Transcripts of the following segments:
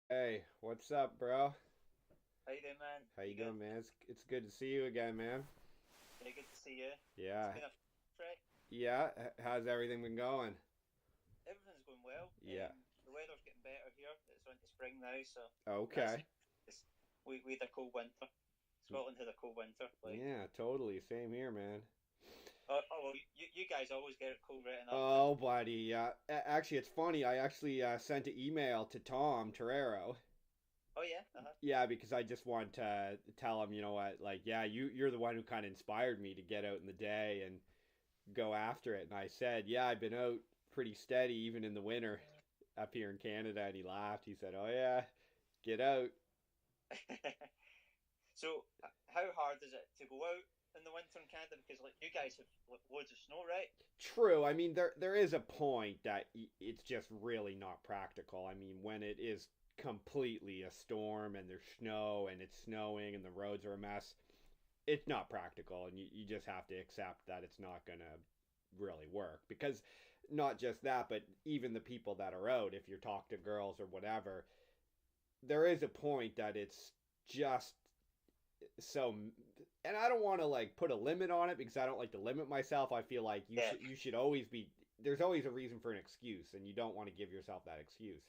Hey, what's up, bro? How you doing, man? How you You good? doing, man? It's good to see you again, man. Yeah, good to see you. It's Yeah, been a trek. yeah. How's everything been going? Everything's going well. Yeah. The weather's getting better here. It's on to spring now, so that's Okay. it's, we had a cold winter. Scotland had a cold winter. Yeah, totally. Same here, man. Well, you guys always get it cold right enough, but Oh, buddy. Yeah. Actually, it's funny. I actually sent an email to Tom Torero. oh yeah, uh-huh. Yeah, because I just want to tell him, you know what, like, yeah, you're the one who kind of inspired me to get out in the day and go after it. And I said, yeah, I've been out pretty steady even in the winter up here in Canada. And he laughed. He said, oh yeah, get out. So how hard is it to go out in the winter in Canada? Because like you guys have like, loads of snow, right? True. I mean, there is a point that it's just really not practical. I mean, when it is completely a storm and there's snow and it's snowing and the roads are a mess, it's not practical, and you just have to accept that it's not gonna really work. Because not just that, but even the people that are out, if you're talking to girls or whatever, there is a point that it's just so, and I don't want to like put a limit on it because I don't like to limit myself. I feel like Yeah, you should always be, there's always a reason for an excuse, and you don't want to give yourself that excuse.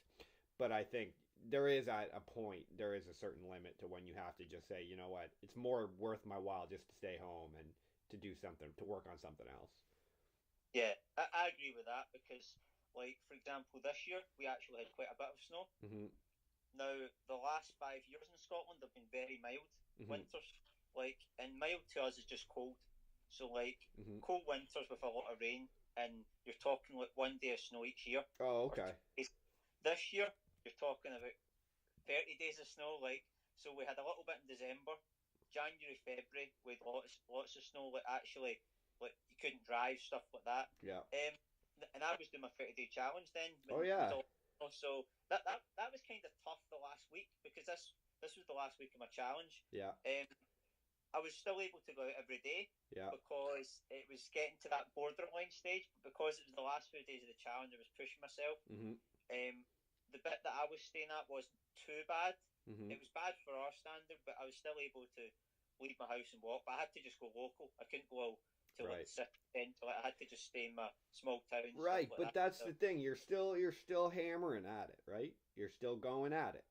But I think there is at a point, there is a certain limit to when you have to just say, you know what, it's more worth my while just to stay home and to do something, to work on something else. yeah, I agree with that because, like for example, this year we actually had quite a bit of snow. Mm-hmm. Now, the last 5 years in Scotland have been very mild Mm-hmm. winters. And mild to us is just cold. So, Mm-hmm. cold winters with a lot of rain, and you're talking like 1 day of snow each year, Oh, or okay. 2 days. This year, you're talking about 30 days of snow. So we had a little bit in December, January, February, with lots of snow. Like actually, like you couldn't drive, stuff like that. Yeah. And I was doing my 30-day challenge then Oh, when it was yeah. all so that was kind of tough the last week because this was the last week of my challenge. Yeah. Um, I was still able to go out every day Yeah. because it was getting to that borderline stage. But because it was the last few days of the challenge, I was pushing myself. Mm-hmm. Um, the bit that I was staying at wasn't too bad. Mm-hmm. It was bad for our standard, but I was still able to leave my house and walk. But I had to just go local. I couldn't go to like the Right. city centre. Like, I had to just stay in my small town, stuff Right, like but that. that's So the thing. You're still hammering at it, right? You're still going at it.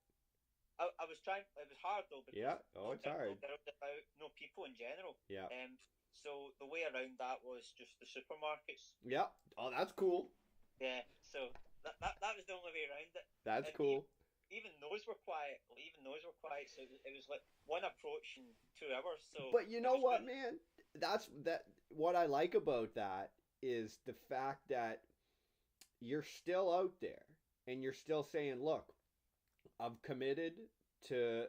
I was trying. It was hard though because Yeah. Oh, it's no hard. girls about, no people in general. Yeah. Um, so the way around that was just the supermarkets. Yeah. Oh, that's cool. Yeah, so that was the only way around it. That's And cool. even those were quiet. Even those were quiet. So it was like one approach in 2 hours. So But you it know was what, good. man? That what I like about that is the fact that you're still out there and you're still saying, "Look, I'm committed to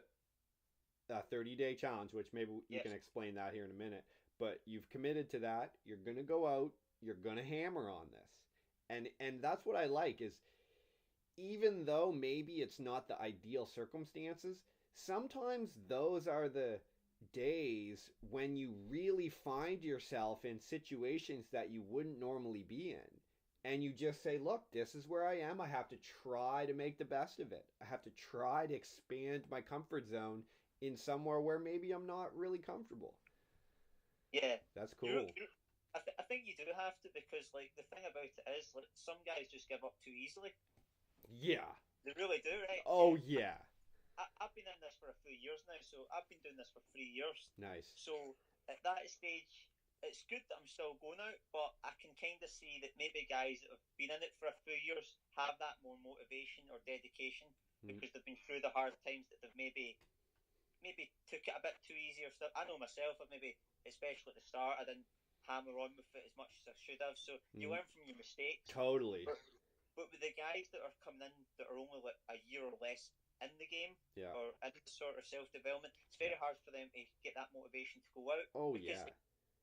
a 30-day challenge," which maybe you can Yes. explain that here in a minute. But you've committed to that. You're going to go out, you're going to hammer on this. And that's what I like is even though maybe it's not the ideal circumstances, sometimes those are the days when you really find yourself in situations that you wouldn't normally be in. And you just say, look, this is where I am. I have to try to make the best of it. I have to try to expand my comfort zone in somewhere where maybe I'm not really comfortable. Yeah. That's You're, cool. you're, I think you do have to because like the thing about it is like some guys just give up too easily. Yeah. They really do, right? Oh, yeah. I've been in this for a few years now, so I've been doing this for 3 years. Nice. So at that stage, it's good that I'm still going out, but I can kind of see that maybe guys that have been in it for a few years have that more motivation or dedication Mm, because they've been through the hard times that they've maybe took it a bit too easy or stuff. I know myself, but maybe especially at the start, I didn't hammer on with it as much as I should have. So you mm, learn from your mistakes. totally. But with the guys that are coming in that are only like a year or less in the game Yeah. or in sort of self development, it's very Yeah. hard for them to get that motivation to go out Oh, because yeah.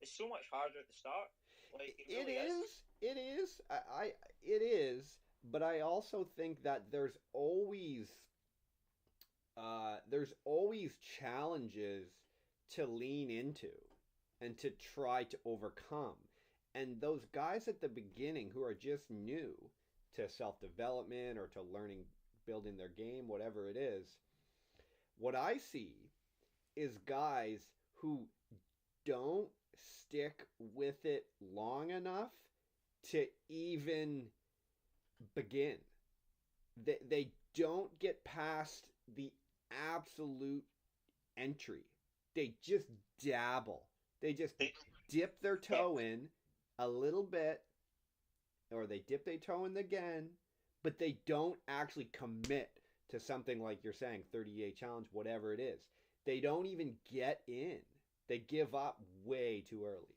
it's so much harder at the start. Like it It really is. is. It is. It is. But I also think that there's always challenges to lean into and to try to overcome. And those guys at the beginning who are just new to self development or to learning building their game, whatever it is. What I see is guys who don't stick with it long enough to even begin. They don't get past the absolute entry. They just dabble. They just They, dip their toe in a little bit, or they dip their toe in again, but they don't actually commit to something like you're saying, 30-day challenge, whatever it is. They don't even get in. They give up way too early.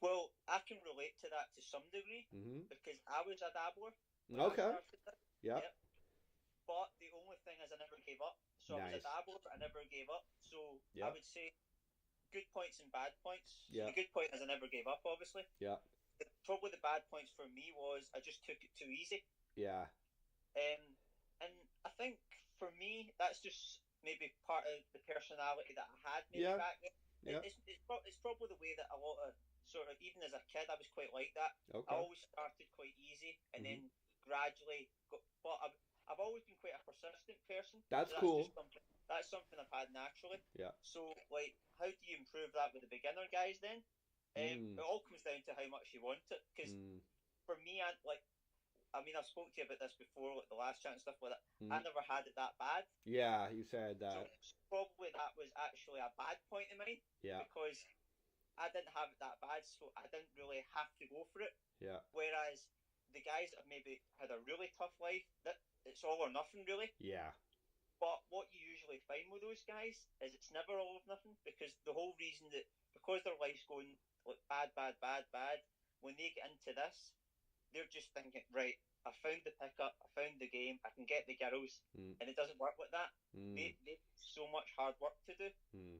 well, I can relate to that to some degree Mm-hmm. because I was a dabbler when I Okay. started this. Yep. Yep. But the only thing is I never gave up. So I was a Nice. dabbler, but I never gave up. So I Yep. would say good points and bad points. So Yep. the good point is I never gave up, obviously. Yep. Probably the bad points for me was I just took it too easy. Yeah. Um, and I think for me, that's just maybe part of the personality that I had maybe Yeah. back then. Yeah. It's probably the way that a lot of sort of, even as a kid, I was quite like that. I Okay. always started quite easy and Mm-hmm. then gradually got, but I've always been quite a persistent person. That's So cool. that's something I've had naturally. Yeah. So, like, how do you improve that with the beginner guys then? It all comes down to how much you want it. Because for me, I mean, I've spoke to you about this before, like the last chat and stuff like that. I never had it that bad. Yeah, you said So that. probably that was actually a bad point of mine. Yeah. Because I didn't have it that bad, so I didn't really have to go for it. Yeah. Whereas the guys that have maybe had a really tough life, that it's all or nothing really. Yeah. But what you usually find with those guys is it's never all or nothing, because the whole reason that because their life's going like bad, bad, bad, bad, when they get into this, they're just thinking, right, I found the pickup, I found the game, I can get the girls, and it doesn't work like that. They've so much hard work to do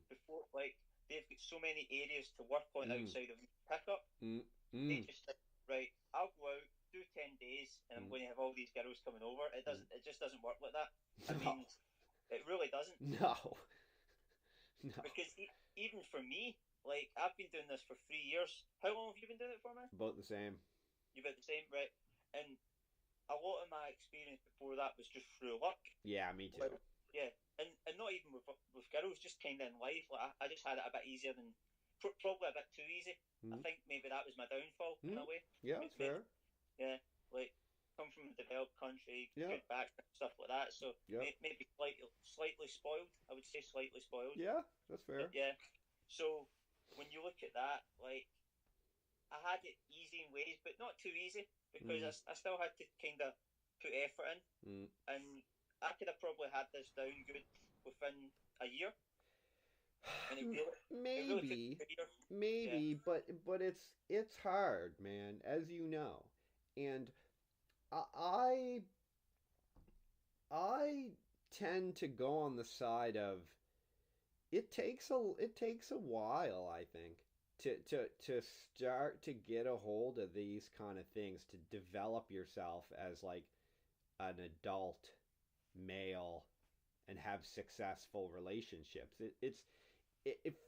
before, like they've got so many areas to work on outside of the pickup. They just think, right, I'll go out, do 10 days, and I'm going to have all these girls coming over. It just doesn't work like that. I mean, it really doesn't. No. Because even for me, like I've been doing this for 3 years. How long have you been doing it for, man? About the same. You've had the same, right? And a lot of my experience before that was just through luck. Yeah, me too. Like, yeah, and not even with girls, just kind of in life. Like I just had it a bit easier than probably a bit too easy. I think maybe that was my downfall in a way. Yeah, that's fair. Yeah, like come from a developed country, Yeah. good background, stuff like that. So Yeah. maybe slightly spoiled. I would say slightly spoiled. Yeah, that's fair. But yeah. So when you look at that, like I had it easy in ways, but not too easy because I still had to kind of put effort in, and I could have probably had this down good within a year. And Maybe, maybe, yeah. but it's hard, man, as you know, and I tend to go on the side of it takes a while, I think, to start to get a hold of these kind of things, to develop yourself as like an adult male and have successful relationships.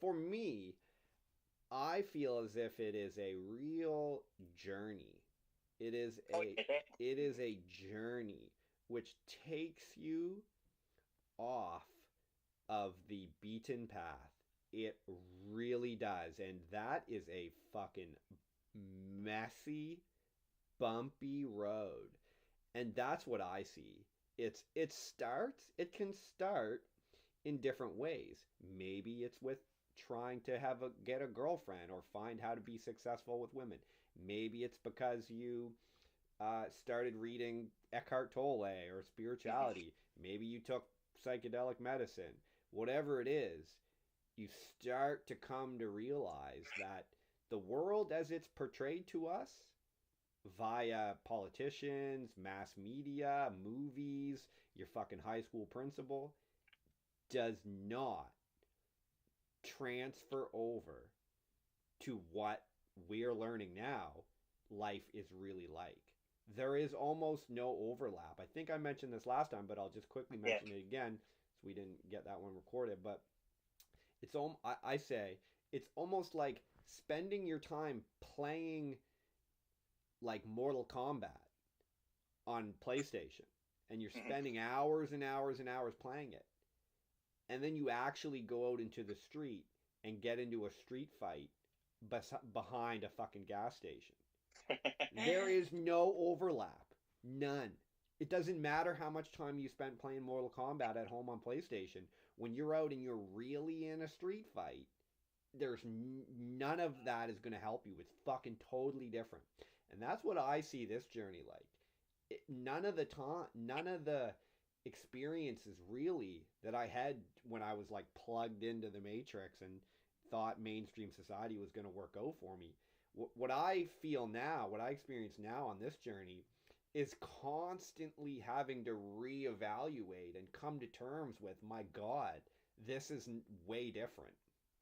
For me, I feel as if it is a real journey. It is a journey which takes you off of the beaten path. It really does. And that is a fucking messy, bumpy road. And that's what I see. It can start in different ways. Maybe it's with trying to get a girlfriend or find how to be successful with women. Maybe it's because you started reading Eckhart Tolle or spirituality. Maybe you took psychedelic medicine. Whatever it is, you start to come to realize that the world as it's portrayed to us via politicians, mass media, movies, your fucking high school principal, does not transfer over to what we're learning now life is really like. There is almost no overlap. I think I mentioned this last time, but I'll just quickly mention it again so we didn't get that one recorded. But I say it's almost like spending your time playing like Mortal Kombat on PlayStation. and you're Mhm. spending hours and hours and hours playing it, and then you actually go out into the street and get into a street fight behind a fucking gas station. There is no overlap. None. It doesn't matter how much time you spent playing Mortal Kombat at home on PlayStation. When you're out and you're really in a street fight, there's none of that is going to help you. It's fucking totally different. And that's what I see this journey like. None of the experiences really that I had when I was like plugged into the Matrix and thought mainstream society was going to work out for me. What I feel now, what I experience now on this journey, is constantly having to reevaluate and come to terms with, my God, this is way different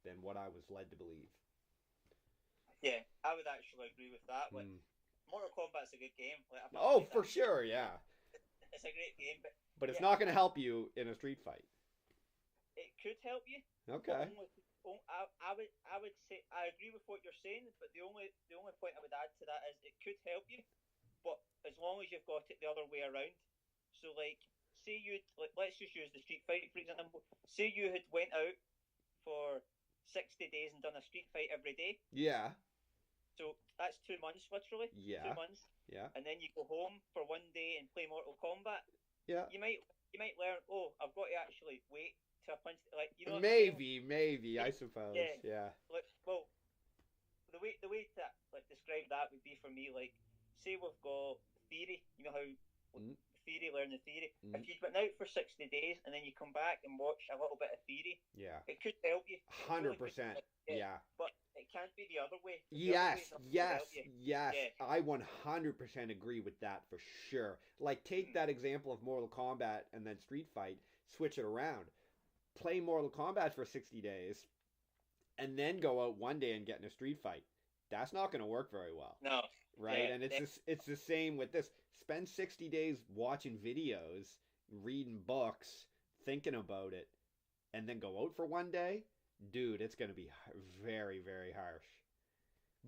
than what I was led to believe. Yeah, I would actually agree with that. Like, Mm. Mortal Kombat's a good game. Like, Oh, for sure, yeah. It's a great game, but it's yeah, not going to help you in a street fight. It could help you. Okay. I would say I agree with what you're saying, but the only point I would add to that is it could help you, but as long as you've got it the other way around. So like, say you let's just use the street fight for example. Say you had went out for 60 days and done a street fight every day. Yeah. So that's 2 months, literally. Yeah. 2 months. Yeah. And then you go home for one day and play Mortal Kombat. Yeah. You might learn. Oh, I've got to actually wait to a punch. Like, you know. Maybe. I suppose. Yeah. Like, well, the way to like describe that would be for me like, say we've got theory. You know how theory, learn the theory. If you'd been out for 60 days and then you come back and watch a little bit of theory, yeah, it could help you. 100%. Yeah. But it can't be the other way. Yes. Yeah. I 100% agree with that for sure. Like, take that example of Mortal Kombat and then Street Fight, switch it around. Play Mortal Kombat for 60 days, and then go out one day and get in a street fight. That's not going to work very well. No. Right? Yeah, and it's the same with this. Spend 60 days watching videos, reading books, thinking about it, and then go out for one day. Dude, it's going to be very, very harsh.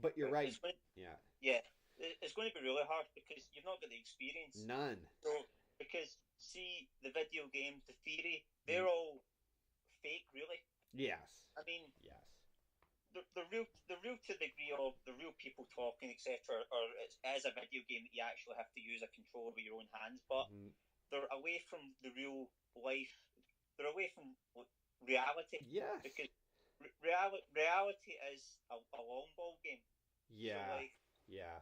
But you're right. Yeah, it's going to be really harsh because you've not got the experience. None. So, because, see, the video games, the theory, they're all fake, really. Yes. I mean, yes. The real to the degree of the real people talking, etc., or it's as a video game that you actually have to use a controller with your own hands, but they're away from the real life. They're away from reality. Yes. Because reality is a long ball game. Yeah. So, like, yeah.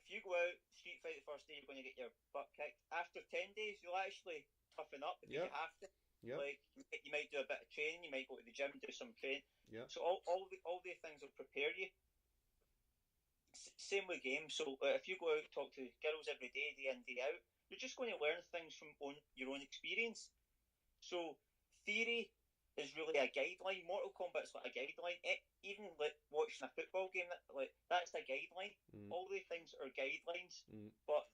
If you go out street fight the first day, you're going to get your butt kicked. After 10 days, you'll actually toughen up because you have to. Yep. Like, you might do a bit of training, you might go to the gym, do some training. Yep. So all these things will prepare you. Same with games. So if you go out and talk to girls every day, day in, day out, you're just going to learn things from your own experience. So theory is really a guideline. Mortal Kombat's like a guideline. Even like watching a football game, that's a guideline. All these things are guidelines, but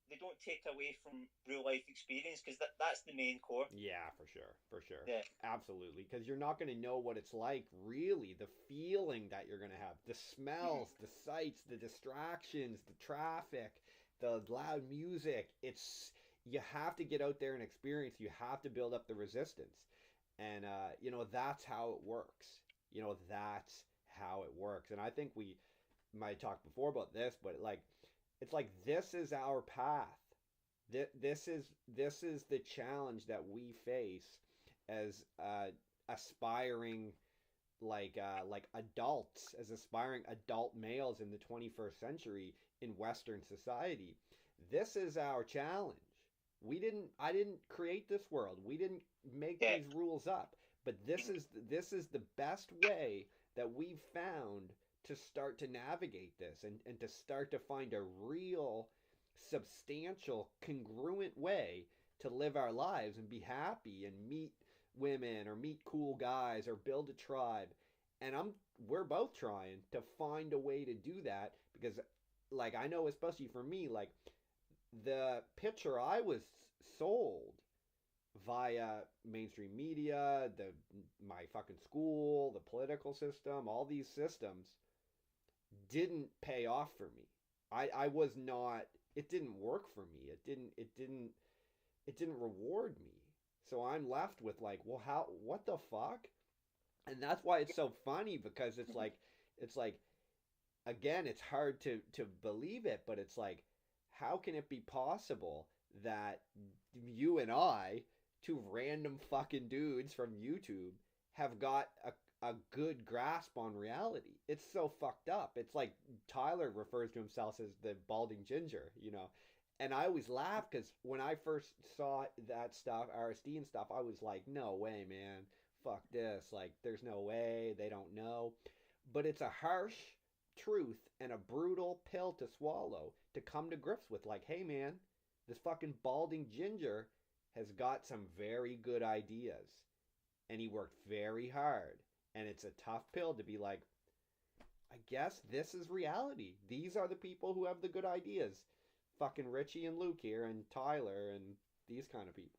they don't take away from real life experience because that's the main core. Yeah, for sure. Yeah, absolutely. Because you're not going to know what it's like, really. The feeling that you're going to have, the smells, the sights, the distractions, the traffic, the loud music. You have to get out there and experience. You have to build up the resistance, and that's how it works. That's how it works. And I think we might talk before about this, but it's like this is our path. This is the challenge that we face as aspiring adults, as aspiring adult males in the 21st century in Western society. This is our challenge. I didn't create this world. We didn't make these rules up. But this is the best way that we've found to start to navigate this and to start to find a real, substantial, congruent way to live our lives and be happy and meet women or meet cool guys or build a tribe. And we're both trying to find a way to do that because, I know especially for me, the picture I was sold via mainstream media, my fucking school, the political system, all these systems didn't pay off for me. I was not, it didn't work for me. It didn't it didn't reward me. So I'm left with like, well, how? What the fuck? And that's why it's so funny because it's like again, it's hard to believe it, but it's like, how can it be possible that you and I, two random fucking dudes from YouTube, have got a good grasp on reality? It's so fucked up. It's like Tyler refers to himself as the balding ginger, you know. And I always laugh because when I first saw that stuff, RSD and stuff, I was like, no way, man. Fuck this. Like, there's no way. They don't know. But it's a harsh truth and a brutal pill to swallow to come to grips with. Like, hey, man, this fucking balding ginger has got some very good ideas. And he worked very hard. And it's a tough pill to be like, I guess this is reality. These are the people who have the good ideas. Fucking Ritchie and Luke here, and Tyler, and these kind of people.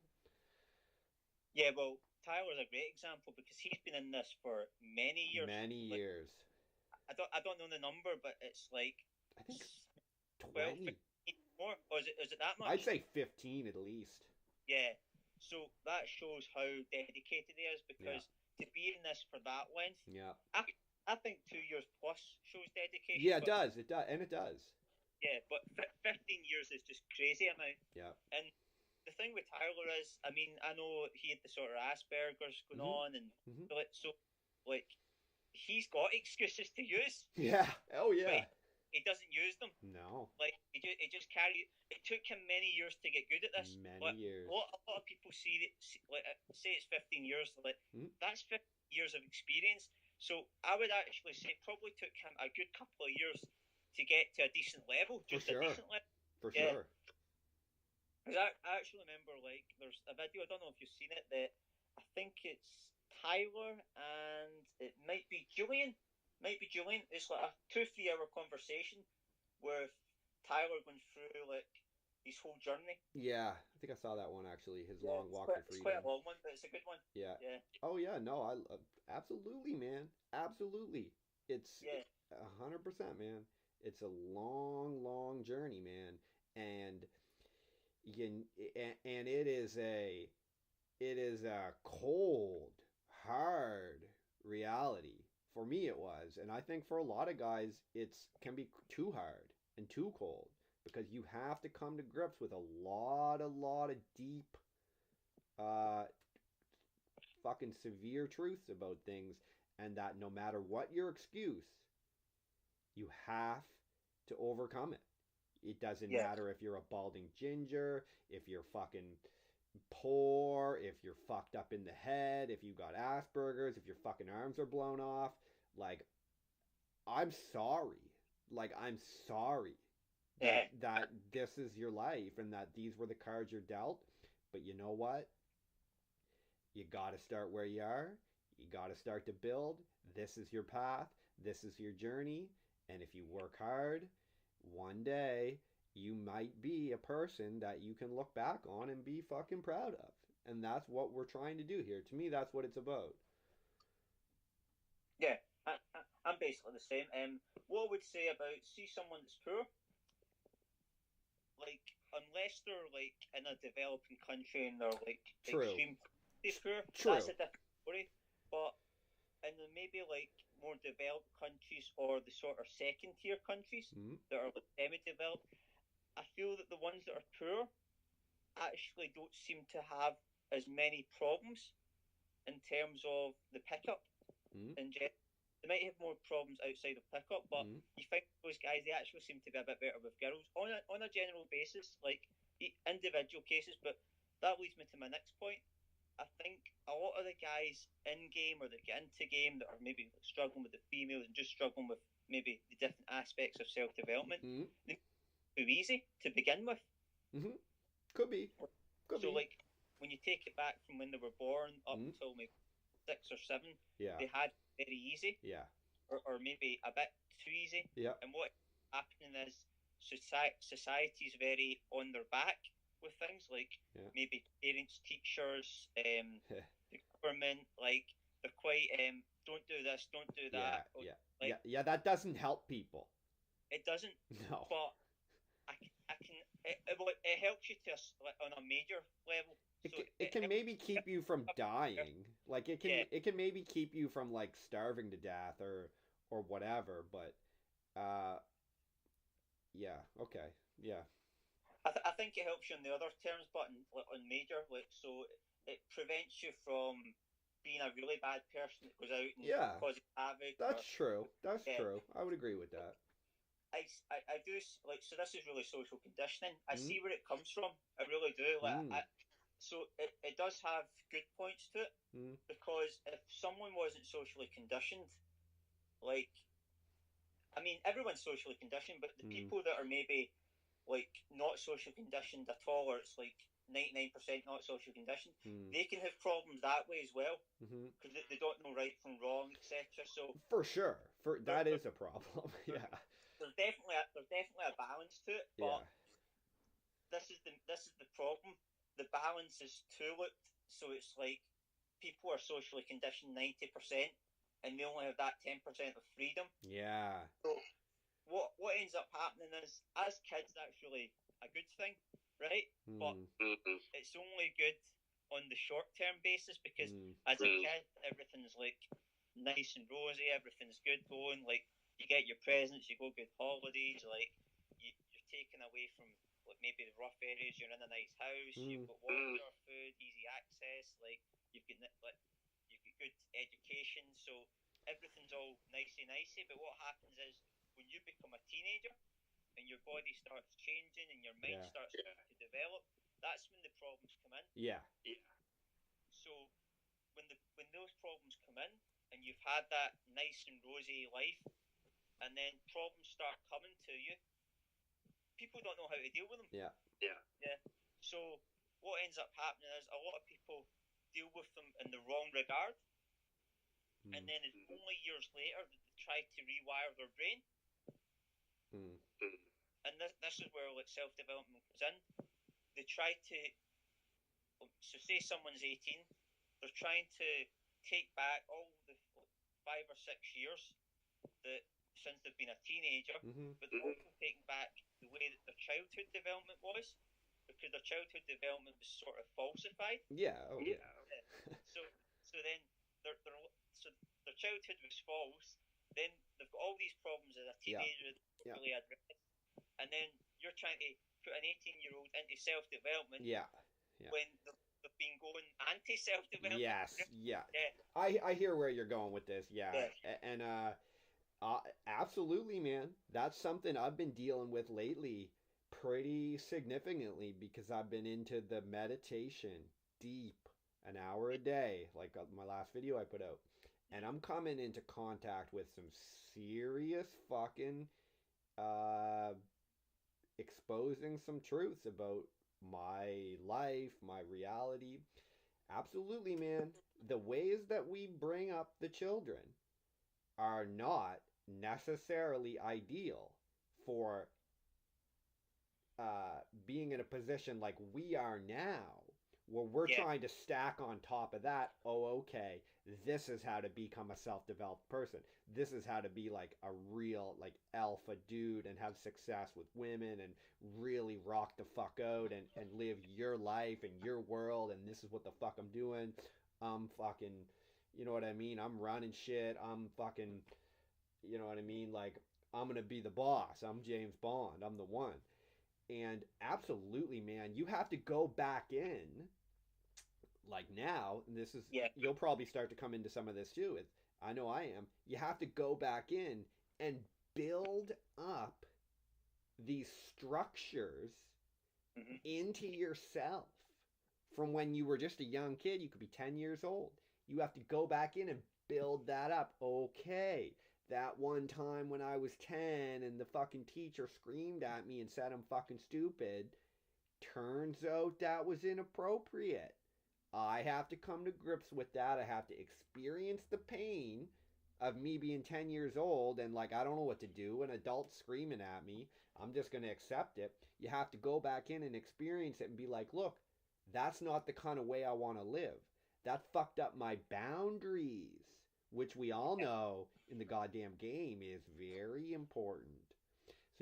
Yeah, well, Tyler's a great example because he's been in this for many years. Many Like, years. I don't know the number, but it's like I think 12, 20. 15 more. Or is it that much? I'd say 15 at least. Yeah. So that shows how dedicated he is because to be in this for that length, Yeah. I think 2 years plus shows dedication. Yeah, it does. It does. And it does. Yeah, but 15 years is just crazy amount. Yeah. And the thing with Tyler is, I mean, I know he had the sort of Asperger's going on, and so like he's got excuses to use. Yeah. Oh yeah. He doesn't use them. No. Like he just carried. It took him many years to get good at this. Many years. A lot of people say it's 15 years. Like that's 15 years of experience. So I would actually say it probably took him a good couple of years to get to a decent level. Just a decent level. For sure. Because I actually remember, like, there's a video, I don't know if you've seen it, that I think it's Tyler and it might be Julian. It's like a 2-3 hour conversation with Tyler going through, like, his whole journey. Yeah, I think I saw that one actually. His long walk to freedom. It's quite a long one, but it's a good one. Yeah. Oh yeah, no, absolutely, man, absolutely. It's 100%, man. It's a long, long journey, man, and it is a cold, hard reality. For me, it was, and I think for a lot of guys, it's can be too hard and too cold because you have to come to grips with a lot of deep, fucking severe truths about things, and that no matter what your excuse, you have to overcome it. It doesn't matter if you're a balding ginger, if you're fucking poor, if you're fucked up in the head, if you got Asperger's, if your fucking arms are blown off. Like, I'm sorry. Like, I'm sorry that this is your life and that these were the cards you're dealt. But you know what? You got to start where you are. You got to start to build. This is your path. This is your journey. And if you work hard, one day you might be a person that you can look back on and be fucking proud of. And that's what we're trying to do here. To me, that's what it's about. Yeah, I'm basically the same. What I would say about, see someone that's poor, like, unless they're, like, in a developing country and they're, like, extremely poor, that's a different story. But in the maybe, like, more developed countries or the sort of second-tier countries that are, like, semi-developed, I feel that the ones that are poor actually don't seem to have as many problems in terms of the pickup. In general, they might have more problems outside of pickup, but you find those guys, they actually seem to be a bit better with girls on a general basis, like individual cases. But that leads me to my next point. I think a lot of the guys in game or that get into game that are maybe struggling with the females and just struggling with maybe the different aspects of self-development, they too easy to begin with. Could be. Like, when you take it back from when they were born up until maybe 6 or 7, they had it very easy. Or maybe a bit too easy. And what's happening is society's very on their back with things like maybe parents, teachers, the government, like, they're quite don't do this, don't do that. That doesn't help people. It doesn't. No. But it helps you to like, on a major level. So It can maybe keep you from dying. Like yeah, it can maybe keep you from like starving to death or whatever. But uh, yeah, okay, yeah, I think it helps you on the other terms, but on major, like so, it prevents you from being a really bad person that goes out and yeah. causes havoc. Or That's true. That's yeah, true. I would agree with that. I do like so. This is really social conditioning. I Mm, see where it comes from. I really do. mm, So it does have good points to it mm, because if someone wasn't socially conditioned, like I mean, everyone's socially conditioned, but the mm, people that are maybe like not social conditioned at all, or it's like 99% not social conditioned, mm, they can have problems that way as well mm-hmm. because they don't know right from wrong, etc. So For sure. For there, that there, is a problem. there, Yeah, there's definitely a balance to it, yeah. but this is the problem. The balance is tulipped, so it's like people are socially conditioned 90%, and they only have that 10% of freedom. Yeah. So what ends up happening is, as kids, that's really a good thing, right? But Mm, it's only good on the short term basis because mm, as a kid, everything's like nice and rosy, everything's good going. Like you get your presents, you go good holidays, like you're taken away from like maybe the rough areas. You're in a nice house, you've mm, got water, food, easy access. Like you've got good education, so everything's all nicey. But what happens is when you become a teenager and your body starts changing and your mind yeah. starts to develop, that's when the problems come in. Yeah. So when those problems come in and you've had that nice and rosy life, and then problems start coming to you, people don't know how to deal with them. Yeah. Yeah. So what ends up happening is a lot of people deal with them in the wrong regard, and Mm, then it's only years later that they try to rewire their brain. mm, And this is where like self development comes in. They try to so say someone's 18, they're trying to take back all the 5 or 6 years that since they've been a teenager, mm-hmm. but they're also taking back the way that their childhood development was, because their childhood development was sort of falsified. Yeah. Oh, yeah. Yeah. So then they're so their childhood was false. Then they've got all these problems as a Yeah. teenager that Yeah. really address, and then you're trying to put an 18-year-old into self development Yeah. Yeah. when they've been going anti self development. Yes. Yeah. Yeah, I hear where you're going with this. Yeah. yeah, And absolutely, man. That's something I've been dealing with lately pretty significantly because I've been into the meditation deep, an hour a day, like my last video I put out. And I'm coming into contact with some serious fucking uh exposing some truths about my life, my reality. Absolutely, man. The ways that we bring up the children are not necessarily ideal for being in a position like we are now, where we're yeah, trying to stack on top of that. Oh, okay, this is how to become a self-developed person. This is how to be like a real like alpha dude and have success with women and really rock the fuck out and live your life and your world. And this is what the fuck I'm doing. I'm fucking, you know what I mean? I'm running shit. I'm fucking, you know what I mean? Like, I'm gonna be the boss. I'm James Bond. I'm the one. And absolutely, man, you have to go back in like now. And this is, yeah, you'll probably start to come into some of this too. I know I am. You have to go back in and build up these structures mm-hmm. into yourself from when you were just a young kid. You could be 10 years old. You have to go back in and build that up. Okay, that one time when I was 10 and the fucking teacher screamed at me and said I'm fucking stupid, turns out that was inappropriate. I have to come to grips with that. I have to experience the pain of me being 10 years old and like I don't know what to do, an adult screaming at me. I'm just going to accept it. You have to go back in and experience it and be like, look, that's not the kind of way I want to live. That fucked up my boundaries, which we all know in the goddamn game is very important.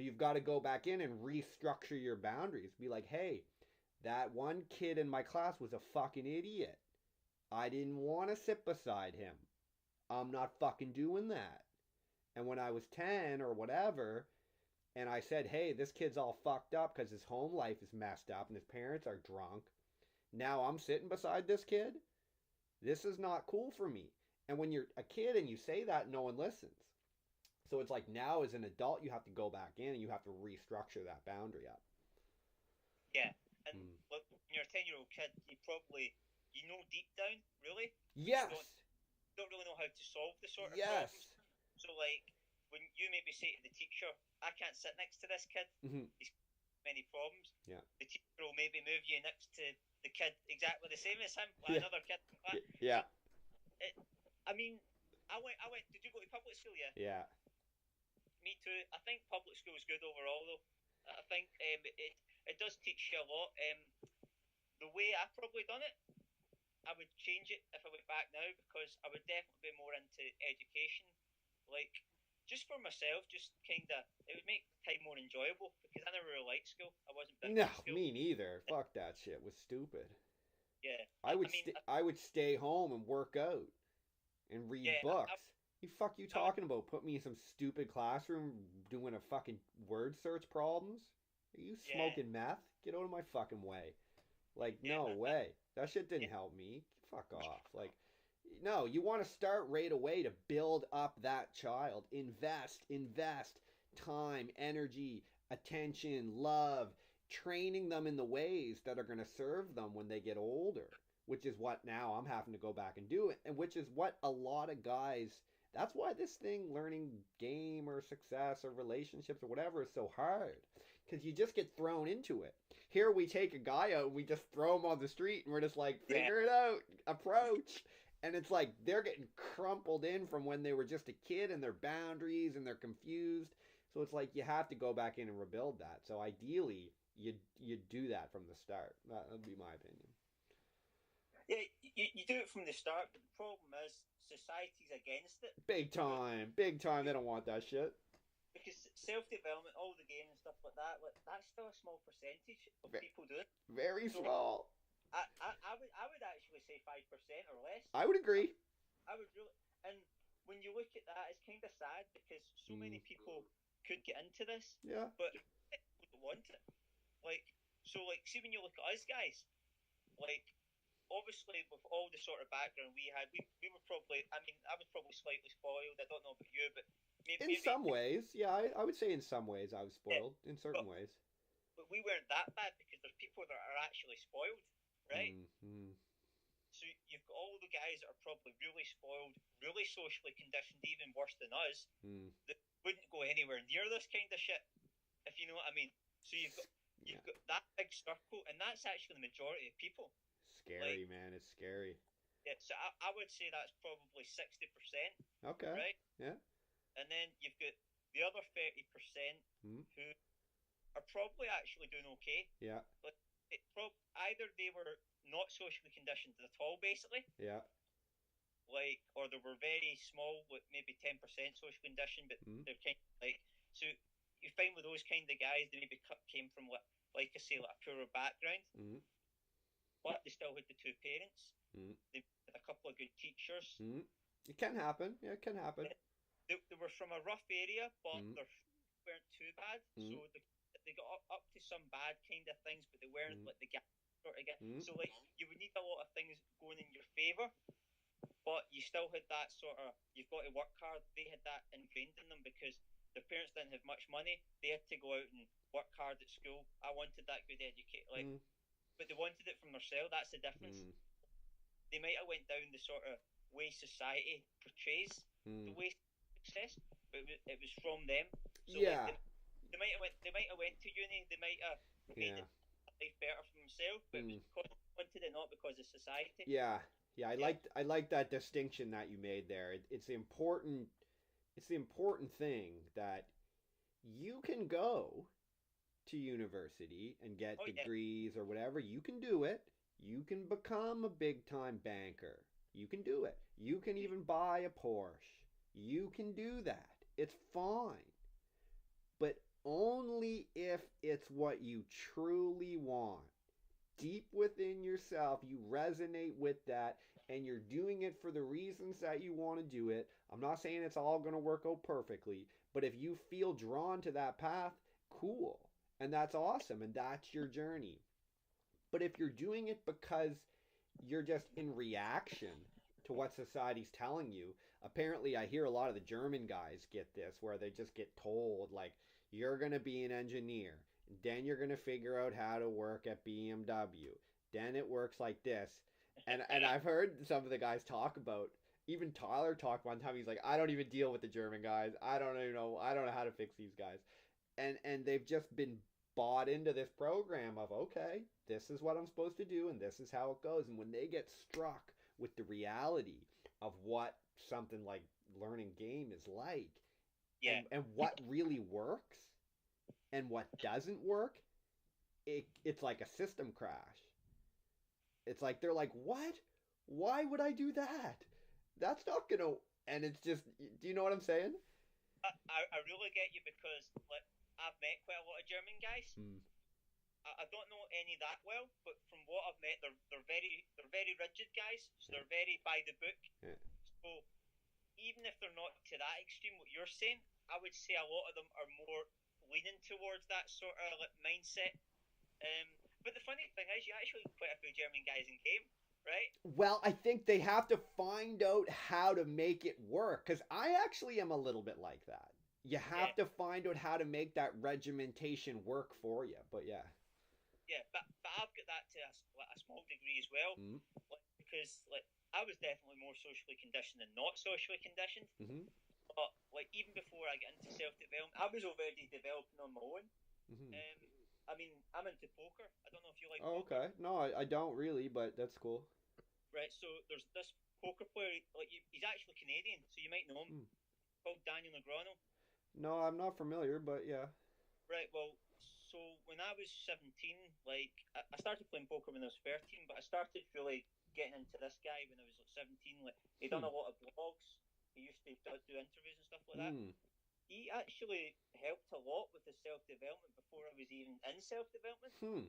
So you've got to go back in and restructure your boundaries. Be like, hey, that one kid in my class was a fucking idiot. I didn't want to sit beside him. I'm not fucking doing that. And when I was 10 or whatever, and I said, hey, this kid's all fucked up because his home life is messed up and his parents are drunk. Now I'm sitting beside this kid. This is not cool for me. And when you're a kid and you say that, no one listens. So it's like now as an adult, you have to go back in and you have to restructure that boundary up. Yeah. And look, when you're a 10-year-old kid, you know deep down, really, Yes. you don't really know how to solve the sort of Yes. problems. So, like, when you maybe say to the teacher, I can't sit next to this kid, he's got many problems. Yeah. The teacher will maybe move you next to the kid exactly the same as him, like another kid. Like that. Yeah. So, I mean, I went. Did you go to public school? Yeah. Yeah. Me too. I think public school is good overall, though. I think it does teach you a lot. The way I've probably done it, I would change it if I went back now because I would definitely be more into education. Like, just for myself, just kind of, it would make time more enjoyable because I never really liked school. I wasn't big No, at school. me neither. Fuck that shit. It was stupid. Yeah. I would stay home and work out and read books. Fuck you talking about? Put me in some stupid classroom doing a fucking word search problems? Are you smoking meth? Get out of my fucking way. Like, no way. That shit didn't help me. Fuck off. Like, no, you want to start right away to build up that child. Invest time, energy, attention, love, training them in the ways that are going to serve them when they get older, which is what now I'm having to go back and do it, and which is what a lot of guys, that's why this thing, learning game or success or relationships or whatever, is so hard, because you just get thrown into it. Here we take a guy out and we just throw him on the street and we're just like, figure it out, approach. And it's like they're getting crumpled in from when they were just a kid and their boundaries and they're confused. So it's like you have to go back in and rebuild that. So ideally, you do that from the start. That would be my opinion. Yeah, you do it from the start, but the problem is society's against it. Big time. They don't want that shit. Because self-development, all the games and stuff like that, that's still a small percentage of people doing it. Very small. I would actually say 5% or less. I would agree. I would really, and when you look at that, it's kind of sad because so many people could get into this, but people don't want it. Like, so, like, see when you look at us guys, like, obviously with all the sort of background we had, we were probably, I mean, I was probably slightly spoiled. I don't know about you, but maybe in some ways, yeah, I would say in some ways I was spoiled. In certain ways, but we weren't that bad because there's people that are actually spoiled. Right? Mm-hmm. So you've got all the guys that are probably really spoiled, really socially conditioned, even worse than us, that wouldn't go anywhere near this kind of shit, if you know what I mean. So you've got that big circle, and that's actually the majority of people. Scary, like, man, it's scary. Yeah, so I would say that's probably 60%. Okay. Right? Yeah. And then you've got the other 30% who are probably actually doing okay. Yeah. Like, either they were not socially conditioned at all, basically. Yeah. Like, or they were very small, with maybe 10% social conditioned, but they're kind of like, so you find with those kind of guys, they maybe came from, like I say, like a poorer background, but they still had the two parents. They had a couple of good teachers. It can happen. Yeah, it can happen. They were from a rough area, but they weren't too bad, so they got up to some bad kind of things, but they weren't like the gap sort of guy. So like you would need a lot of things going in your favour, but you still had that sort of, you've got to work hard. They had that ingrained in them because their parents didn't have much money. They had to go out and work hard at school. I wanted that good education, but they wanted it from themselves. That's the difference. They might have went down the sort of way society portrays the way success, but it was from them. So like, they might have went to uni. They might have made life better for themselves, but it was because they wanted it, not because of society. Yeah. I like that distinction that you made there. It's the important thing that you can go to university and get degrees or whatever. You can do it. You can become a big time banker. You can do it. You can even buy a Porsche. You can do that. It's fine. But only if it's what you truly want. Deep within yourself, you resonate with that and you're doing it for the reasons that you want to do it. I'm not saying it's all going to work out perfectly, but if you feel drawn to that path, cool. And that's awesome and that's your journey. But if you're doing it because you're just in reaction to what society's telling you, apparently I hear a lot of the German guys get this where they just get told like you're going to be an engineer, then you're going to figure out how to work at BMW. Then it works like this. And I've heard some of the guys talk about, even Tyler talked one time, he's like, I don't even deal with the German guys. I don't know how to fix these guys. And they've just been bought into this program of, okay, this is what I'm supposed to do and this is how it goes. And when they get struck with the reality of what something like learning game is like, Yeah. and what really works and what doesn't work, it's like a system crash. It's like they're like, what? Why would I do that? That's not gonna. And it's just, do you know what I'm saying? I really get you because like I've met quite a lot of German guys. Mm. I don't know any that well, but from what I've met, they're very rigid guys. So they're very by the book. Yeah. So even if they're not to that extreme, what you're saying, I would say a lot of them are more leaning towards that sort of like mindset. Um, but the funny thing is, you actually quite a few German guys in game, right? Well, I think they have to find out how to make it work because I actually am a little bit like that. You have Yeah, to find out how to make that regimentation work for you. But yeah. yeah. But I've got that to like a small degree as well, Mm-hmm. like, because like I was definitely more socially conditioned than not socially conditioned. Mm-hmm. But like even before I got into self development, I was already developing on my own. Mm-hmm. I mean, I'm into poker. I don't know if you like Oh, poker, okay. No, I don't really, but that's cool. right? So there's this poker player, like he's actually Canadian, so you might know him, Mm. called Daniel Negreanu. No, I'm not familiar, but yeah. Right. Well, so when I was 17, like I started playing poker when I was 13, but I started really getting into this guy when I was like 17. Like he done Hmm. a lot of blogs. He used to do interviews and stuff like that. Hmm. He actually helped a lot with the self development before I was even in self development. Hmm.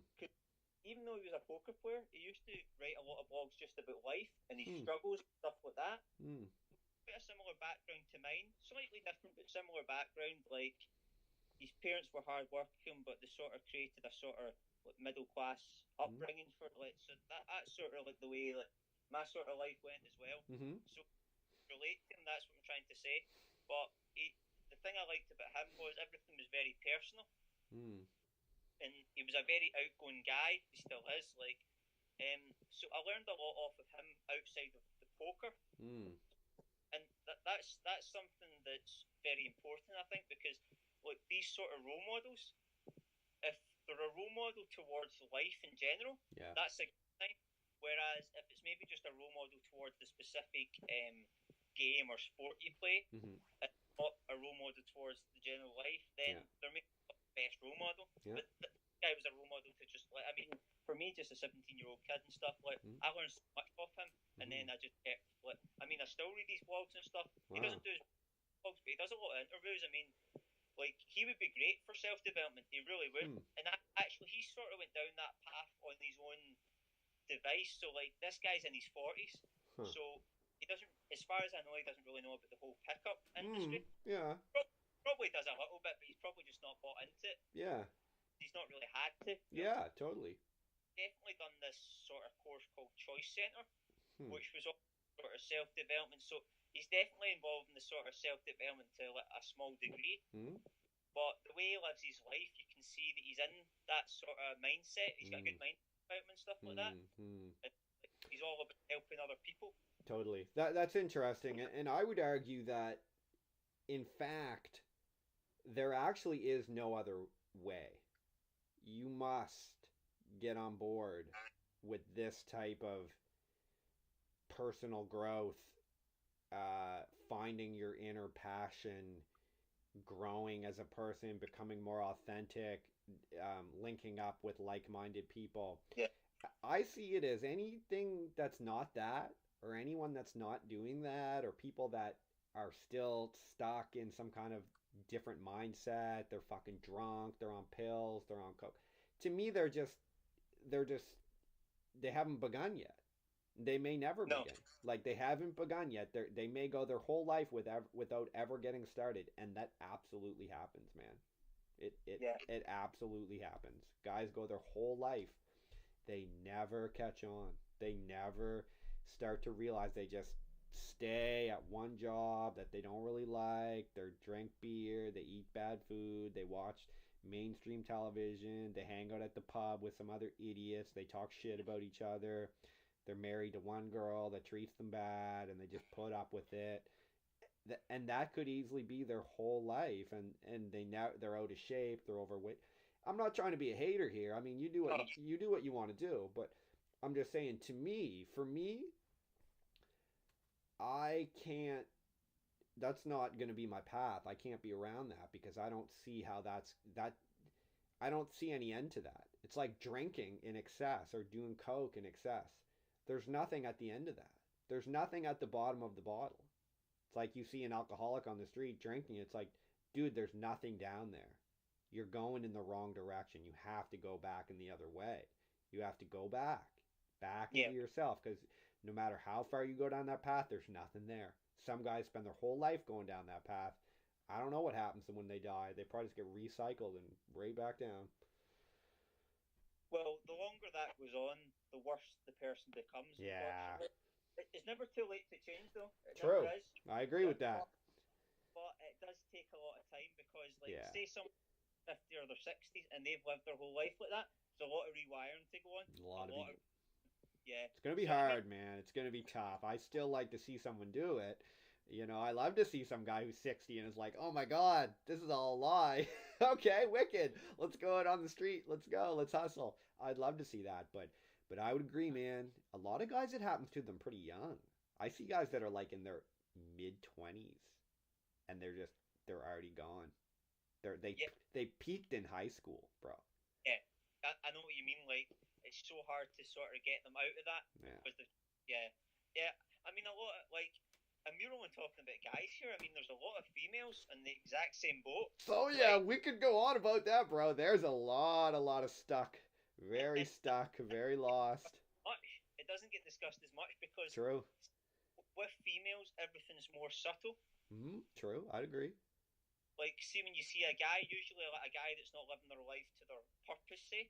Even though he was a poker player, he used to write a lot of blogs just about life and his Hmm. struggles, stuff like that. Hmm. Quite a similar background to mine, slightly different but similar background. Like his parents were hard working, but they sort of created a sort of like middle class Hmm. upbringing for like so that's sort of like the way like my sort of life went as well. Hmm. So relate to him, that's what I'm trying to say. But the thing I liked about him was everything was very personal, Hmm. and he was a very outgoing guy. He still is. Like, so I learned a lot off of him outside of the poker, Hmm. and that's something that's very important, I think, because like these sort of role models, if they're a role model towards life in general, Yeah. that's a good thing. Whereas if it's maybe just a role model towards the specific game or sport you play, Hmm. and not a role model towards the general life, then Yeah. they're maybe not the best role model. Yeah. But this guy was a role model to just like I mean, for me, just a 17-year-old kid and stuff. Like Hmm. I learned so much off him, and Hmm. then I just kept like I mean, I still read these blogs and stuff. He Wow. doesn't do his blogs, but he does a lot of interviews. I mean, like he would be great for self development. He really would. Hmm. And actually, he sort of went down that path on his own device. So like this guy's in his 40s, Huh. so he doesn't, as far as I know, he doesn't really know about the whole pickup Hmm. industry. Yeah. Probably does a little bit, but he's probably just not bought into it. Yeah. He's not really had to. Yeah. Totally. Definitely done this sort of course called Choice Centre, Hmm. which was all sort of self development. So he's definitely involved in the sort of self development to like, a small degree. Hmm. But the way he lives his life, you can see that he's in that sort of mindset. He's got a Hmm. good mindset about him and stuff like that. Hmm. Hmm. And he's all about helping other people. Totally. That's interesting, and I would argue that, in fact, there actually is no other way. You must get on board with this type of personal growth, finding your inner passion, growing as a person, becoming more authentic, linking up with like minded people. Yeah. I see it as anything that's not that, or anyone that's not doing that, or people that are still stuck in some kind of different mindset. They're fucking drunk. They're on pills. They're on coke. To me, they're just they haven't begun yet. They may never No. begin. Like they haven't begun yet. They may go their whole life without ever getting started, and that absolutely happens, man. Yeah. It absolutely happens. Guys go their whole life, they never catch on. They never start to realize. They just stay at one job that they don't really like. They drink beer, they eat bad food, they watch mainstream television, they hang out at the pub with some other idiots, they talk shit about each other. They're married to one girl that treats them bad and they just put up with it. And that could easily be their whole life, and they're out of shape, they're overweight. I'm not trying to be a hater here. I mean, you do what you want to do, but I'm just saying, to me, for me, I can't. That's not going to be my path. I can't be around that because I don't see how that's that. I don't see any end to that. It's like drinking in excess or doing coke in excess. There's nothing at the end of that. There's nothing at the bottom of the bottle. It's like you see an alcoholic on the street drinking. It's like, dude, there's nothing down there. You're going in the wrong direction. You have to go back in the other way. You have to go back Yeah. into yourself, because no matter how far you go down that path, there's nothing there. Some guys spend their whole life going down that path. I don't know what happens to them when they die. They probably just get recycled and right back down. Well, the longer that goes on, the worse the person becomes. Yeah. It's never too late to change, though. It True. never is. I agree with that. But it does take a lot of time because, like, Yeah. say someone 50 or their 60s and they've lived their whole life like that, there's a lot of rewiring to go on. A lot of yeah. It's going to be hard, man. It's going to be tough. I still like to see someone do it. You know, I love to see some guy who's 60 and is like, oh my God, this is all a lie. Okay, wicked. Let's go out on the street. Let's go. Let's hustle. I'd love to see that. But I would agree, man. A lot of guys, it happens to them pretty young. I see guys that are like in their mid-20s and they're already gone. They peaked in high school, bro. Yeah, I know what you mean. Like, it's so hard to sort of get them out of that. Yeah. Because yeah. I mean, a lot of, like, and we're only talking about guys here. I mean, there's a lot of females in the exact same boat. Oh yeah, we could go on about that, bro. There's a lot of stuck. Very stuck, very lost. It doesn't get discussed as much because True. With females, everything's more subtle. True, I'd agree. Like, see, when you see a guy, usually like a guy that's not living their life to their purpose, say,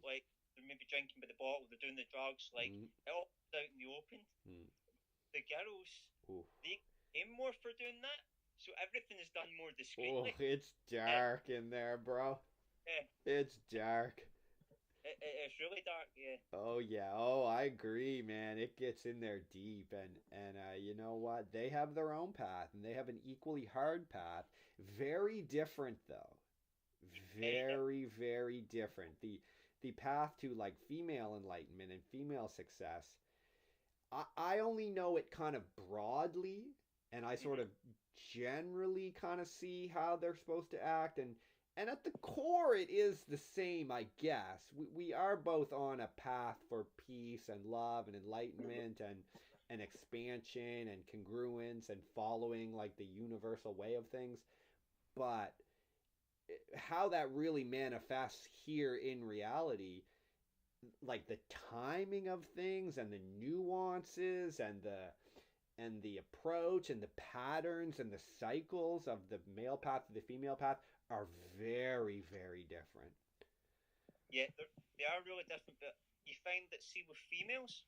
like they're maybe drinking by the bottle, they're doing the drugs, like it all comes out in the open. The girls, they aim more for doing that, so everything is done more discreetly. Oh, it's dark in there, bro. Yeah. It's dark. It's really dark, yeah. Oh yeah. Oh, I agree, man. It gets in there deep, and you know what? They have their own path, and they have an equally hard path. Very different, though. Very, very different. The path to like female enlightenment and female success. I only know it kind of broadly, and I sort of generally kind of see how they're supposed to act, and at the core it is the same, I guess. We are both on a path for peace and love and enlightenment and expansion and congruence and following like the universal way of things, but how that really manifests here in reality, like the timing of things and the nuances and the approach and the patterns and the cycles of the male path to the female path are very, very different. Yeah, they are really different, but you find that, see, with females,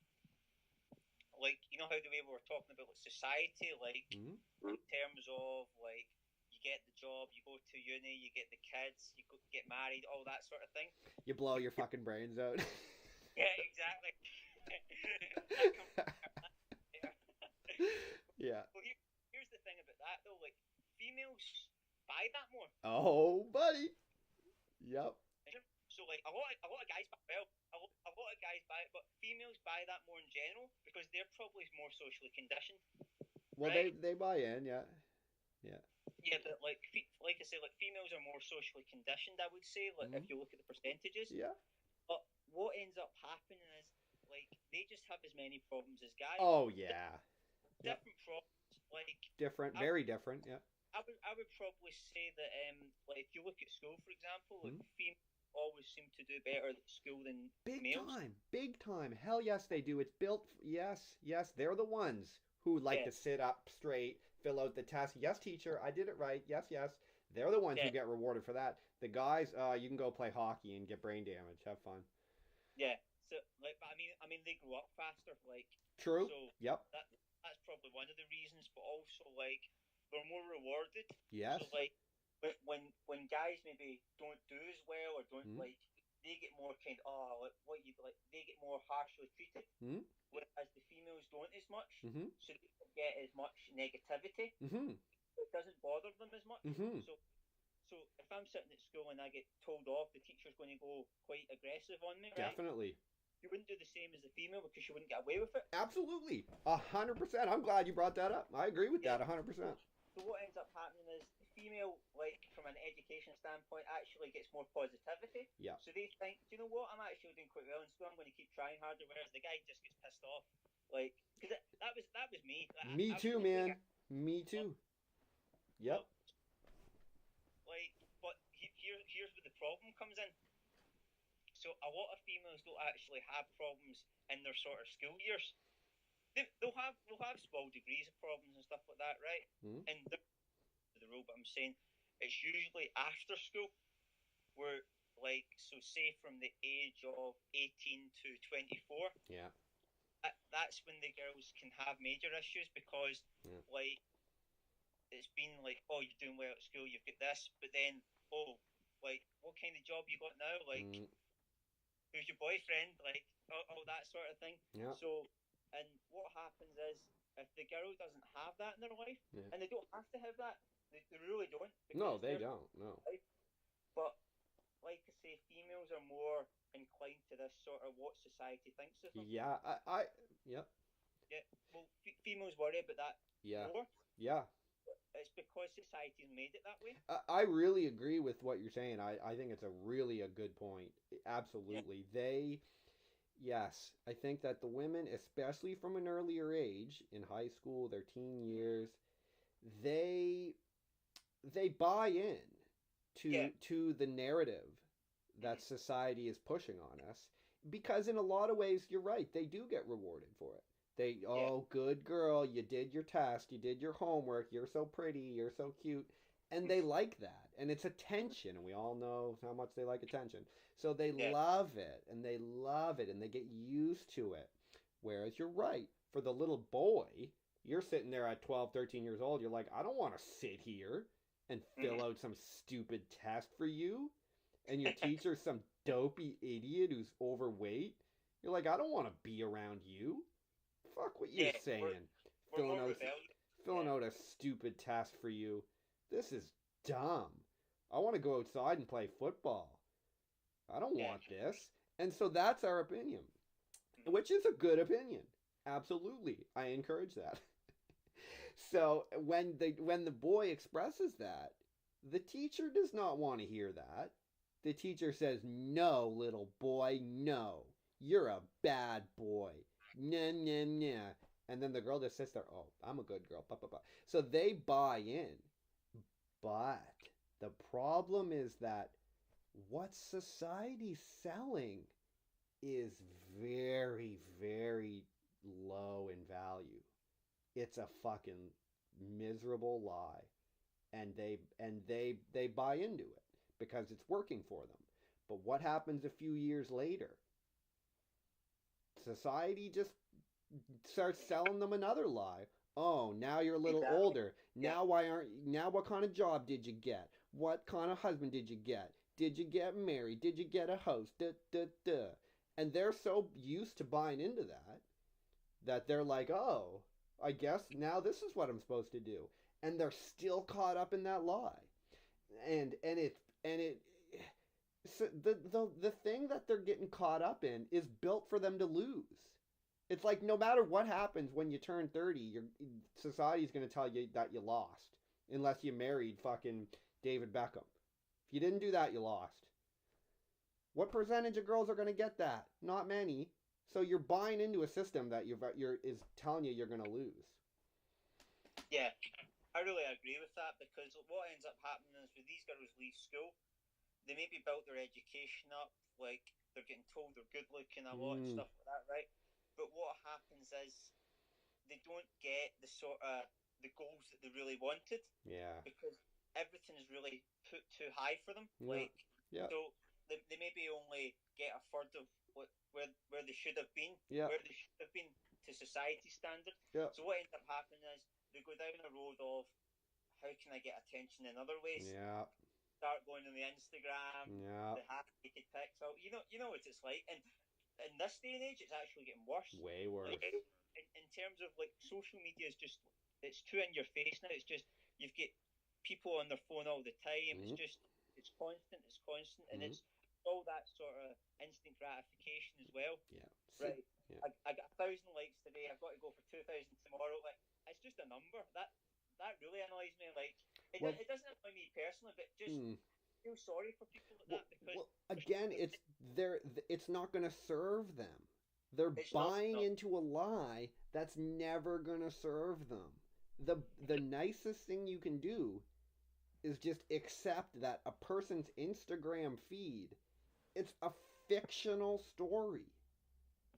like, you know how the way we were talking about like society, like in terms of like you get the job, you go to uni, you get the kids, you get married, all that sort of thing. You blow your fucking brains out. Yeah, exactly. Yeah. Well, here's the thing about that though, like females buy that more. Oh, buddy. Yep. So like a lot of guys buy a lot of guys buy it, but females buy that more in general because they're probably more socially conditioned. Well, right? they buy in, yeah. Yeah, but like I say, like females are more socially conditioned, I would say, like if you look at the percentages. Yeah. But what ends up happening is like they just have as many problems as guys. Oh yeah. Different problems, like different, very different, yeah. I would probably say that like if you look at school, for example, like Hmm? females always seem to do better at school than Big males. time, big time. Hell yes, they do. It's built. Yes, yes, they're the ones who like Yeah, to sit up straight, fill out the test. Yes, teacher, I did it right. Yes, yes. They're the ones who yeah, get rewarded for that. The guys, you can go play hockey and get brain damage. Have fun. yeah. So like, but I mean, they grow up faster. Like, True. so Yep. that that's probably one of the reasons. But also like they're more rewarded. Yes. So like when guys maybe don't do as well or don't Hmm. like, they get more kind of, oh, like what you like, they get more harshly treated, Hmm. whereas the females don't as much, Hmm. so they don't get as much negativity. Hmm. It doesn't bother them as much. Hmm. So if I'm sitting at school and I get told off, the teacher's going to go quite aggressive on me, right? Definitely. You wouldn't do the same as the female because she wouldn't get away with it. Absolutely. 100%. I'm glad you brought that up. I agree with Yeah. that 100%. So what ends up happening is the female, like from an education standpoint, actually gets more positivity. Yeah. So they think, do you know what? I'm actually doing quite well in school. I'm going to keep trying harder. Whereas the guy just gets pissed off, like because that was me. Me I too, wouldn't think man. Me too. Yep. well, like, but here's where the problem comes in. So a lot of females don't actually have problems in their sort of school years. They'll have small degrees of problems and stuff like that, right? Hmm. And the rule, but I'm saying it's usually after school where, like, so say from the age of 18 to 24, Yeah. that's when the girls can have major issues because, Yeah. like, it's been like, oh, you're doing well at school, you've got this, but then, oh, like, what kind of job you got now? Like, Mm, who's your boyfriend? Like, all that sort of thing. yeah. So, and what happens is if the girl doesn't have that in their life, Yeah. and they don't have to have that, they really don't, because No, it's they their don't. No. life. But like I say, females are more inclined to this sort of what society thinks of them. Yeah. Yep. Yeah, well, females worry about that Yeah. more. Yeah. It's because society's made it that way. I really agree with what you're saying. I think it's a good point. Yeah. Absolutely. Yes, I think that the women, especially from an earlier age, in high school, their teen years, they they buy in Yeah. to the narrative that society is pushing on us because in a lot of ways you're right, they do get rewarded for it. They, Yeah. oh, good girl, you did your test, you did your homework, you're so pretty, you're so cute, and they like that, and it's attention, and we all know how much they like attention, so they Yeah. love it, and they love it, and they get used to it. Whereas you're right, for the little boy, you're sitting there at 12, 13 years old, you're like, I don't want to sit here and fill out some stupid test for you, and your teacher's some dopey idiot who's overweight. You're like, I don't want to be around you. Fuck what you're Yeah. saying. We're Filling more out rebellious. filling Yeah. out a stupid test for you. This is dumb. I want to go outside and play football. I don't Yeah. want this. And so that's our opinion, which is a good opinion. Absolutely. I encourage that. So when the boy expresses that, the teacher does not want to hear that. The teacher says, "No, little boy, no. You're a bad boy. Nah, nah, nah." And then the girl just sits there, "Oh, I'm a good girl." Blah, blah, blah. So they buy in. But the problem is that what society's selling is very, very low in value. It's a fucking miserable lie, and they buy into it because it's working for them. But what happens a few years later? Society just starts selling them another lie. Oh, now you're a little Exactly. older. Yeah. Now what kind of job did you get? What kind of husband did you get? Did you get married? Did you get a house? Duh, duh, duh. And they're so used to buying into that they're like, "Oh, I guess now this is what I'm supposed to do." And they're still caught up in that lie. And it so the thing that they're getting caught up in is built for them to lose. It's like no matter what happens when you turn 30, society's going to tell you that you lost unless you married fucking David Beckham. If you didn't do that, you lost. What percentage of girls are going to get that? Not many. So you're buying into a system that is telling you you're going to lose. Yeah. I really agree with that, because what ends up happening is when these girls leave school, they maybe built their education up, like they're getting told they're good looking a lot and Mm, stuff like that, right? But what happens is they don't get the sort of the goals that they really wanted, yeah. because everything is really put too high for them. Yeah. Like, Yeah. so they maybe only get a third of what where they should have been, Yeah. where they should have been to society standard. Yeah. So what ends up happening is they go down a road of how can I get attention in other ways? Yeah. Start going on the Instagram, Yeah. the half-naked pics. Well, you know what it's like, and in this day and age, it's actually getting worse. Way Like, worse. in terms of like social media is just, it's too in your face now. It's just you've got people on their phone all the time. Mm, It's constant, and mm, it's all that sort of instant gratification as well. yeah. See. Right. Yeah. I got 1,000 likes today. I've got to go for 2,000 tomorrow. Like, it's just a number. That really annoys me. Like, Well. it doesn't annoy me personally, but just Mm, feel sorry for people like well. that, because Well. Again, it's there. It's not going to serve them. They're it's not, buying not into a lie that's never going to serve them. The nicest thing you can do is just accept that a person's Instagram feed, it's a fictional story.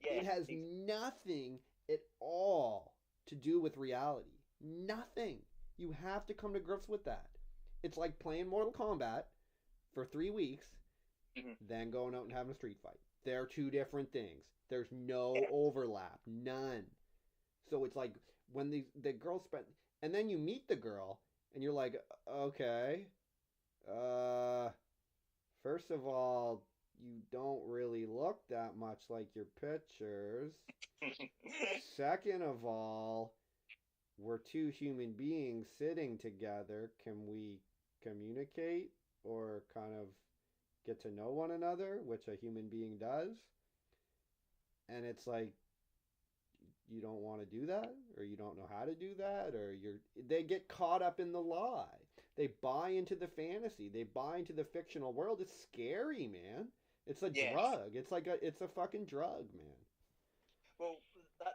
yeah. It has nothing at all to do with reality. Nothing. You have to come to grips with that. It's like playing Mortal Kombat for 3 weeks, Mhm. then going out and having a street fight. They're two different things. There's no Yeah. overlap, none. So it's like when the girl spent, and then you meet the girl, and you're like, okay, uh, first of all, you don't really look that much like your pictures. Second of all, we're two human beings sitting together. Can we communicate or kind of get to know one another, which a human being does? And it's like, you don't want to do that, or you don't know how to do that, or they get caught up in the lie. They buy into the fantasy. They buy into the fictional world. It's scary, man. It's a Yeah. drug. It's a fucking drug, man. Well,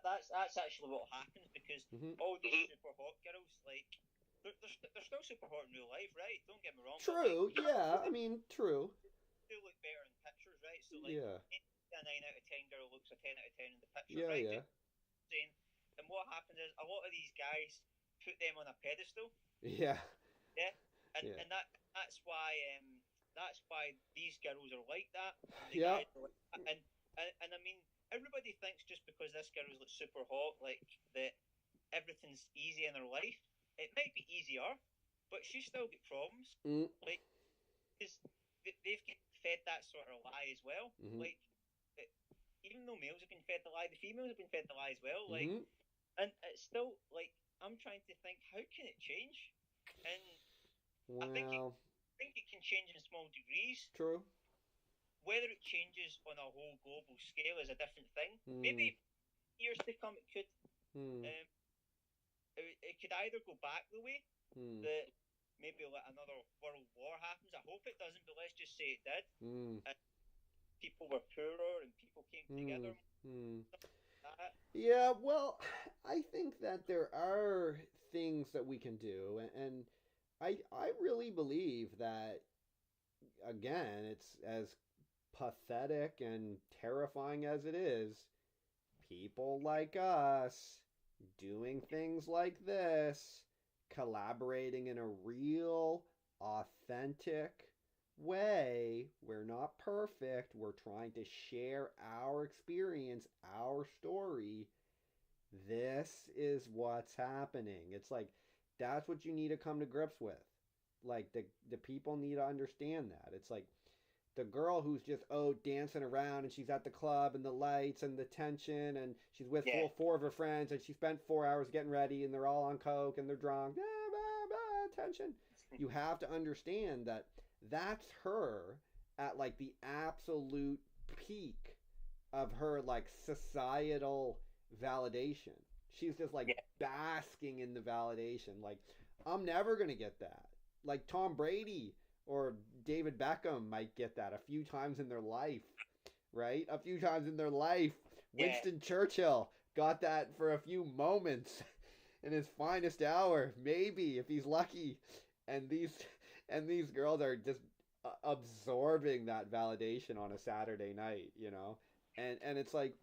that's actually what happens, because Mm-hmm. all these super hot girls, like, they're still super hot in real life, right? Don't get me wrong. True. But, like, Yeah. I mean, true. they look better in pictures, right? So, like, Yeah. a 9 out of 10 girl looks a 10 out of 10 in the picture, Yeah. right? Yeah. Just saying. And what happens is a lot of these guys put them on a pedestal, Yeah. yeah, Yeah. and that's why these girls are like that. And the Yeah. guys are like that. And I mean, everybody thinks just because this girl looks super hot, like, that everything's easy in her life. It might be easier, but she's still got problems. Mm. Like, because they've get fed that sort of lie as well. Mm-hmm. Like, even though males have been fed the lie, the females have been fed the lie as well. Like, Mm-hmm. and it's still like, I'm trying to think, how can it change? And Well, I think it can change in small degrees. true. Whether it changes on a whole global scale is a different thing. Mm. Maybe years to come, it could. Mm. It could either go back the way Mm. that maybe like another world war happens. I hope it doesn't, but let's just say it did. Mm. And people were poorer and people came together. Mm. That. Yeah, well, I think that there are things that we can do, and I really believe that, again, it's as pathetic and terrifying as it is, people like us doing things like this, collaborating in a real, authentic way. We're not perfect. We're trying to share our experience, our story. This is what's happening. It's like, that's what you need to come to grips with. Like, the people need to understand that. It's like the girl who's just dancing around, and she's at the club and the lights and the tension, and she's with four of her friends, and she spent 4 hours getting ready, and they're all on coke and they're drunk. Tension. You have to understand that that's her at like the absolute peak of her like societal validation. She's just like basking in the validation. Like, I'm never gonna get that. Like, Tom Brady or David Beckham might get that a few times in their life, right? A few times in their life. Winston Churchill got that for a few moments. in his finest hour, maybe if he's lucky. And these girls are just absorbing that validation on a Saturday night, you know. And it's like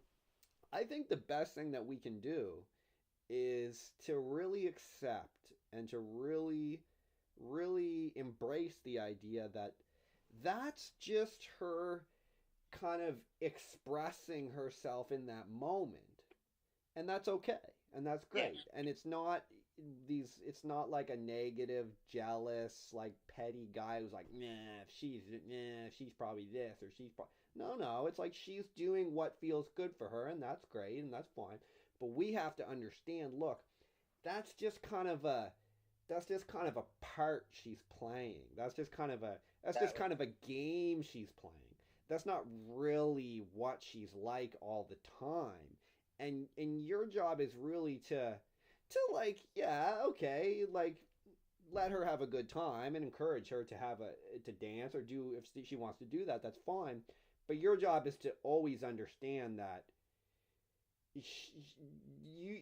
I think the best thing that we can do is to really accept and to really embrace the idea that that's just her kind of expressing herself in that moment, and that's okay, and that's Yeah, great, and it's not like a negative, jealous, like petty guy who's like, she's probably this or she's probably no, it's like she's doing what feels good for her, and that's great and that's fine. But we have to understand, look, that's just kind of a that's just kind of a part she's playing. That's just exactly. kind of a game she's playing. That's not really what she's like all the time. And your job is really to like, yeah, okay, like let her have a good time and encourage her to have a to dance or do if she wants to do that, that's fine. But your job is to always understand that you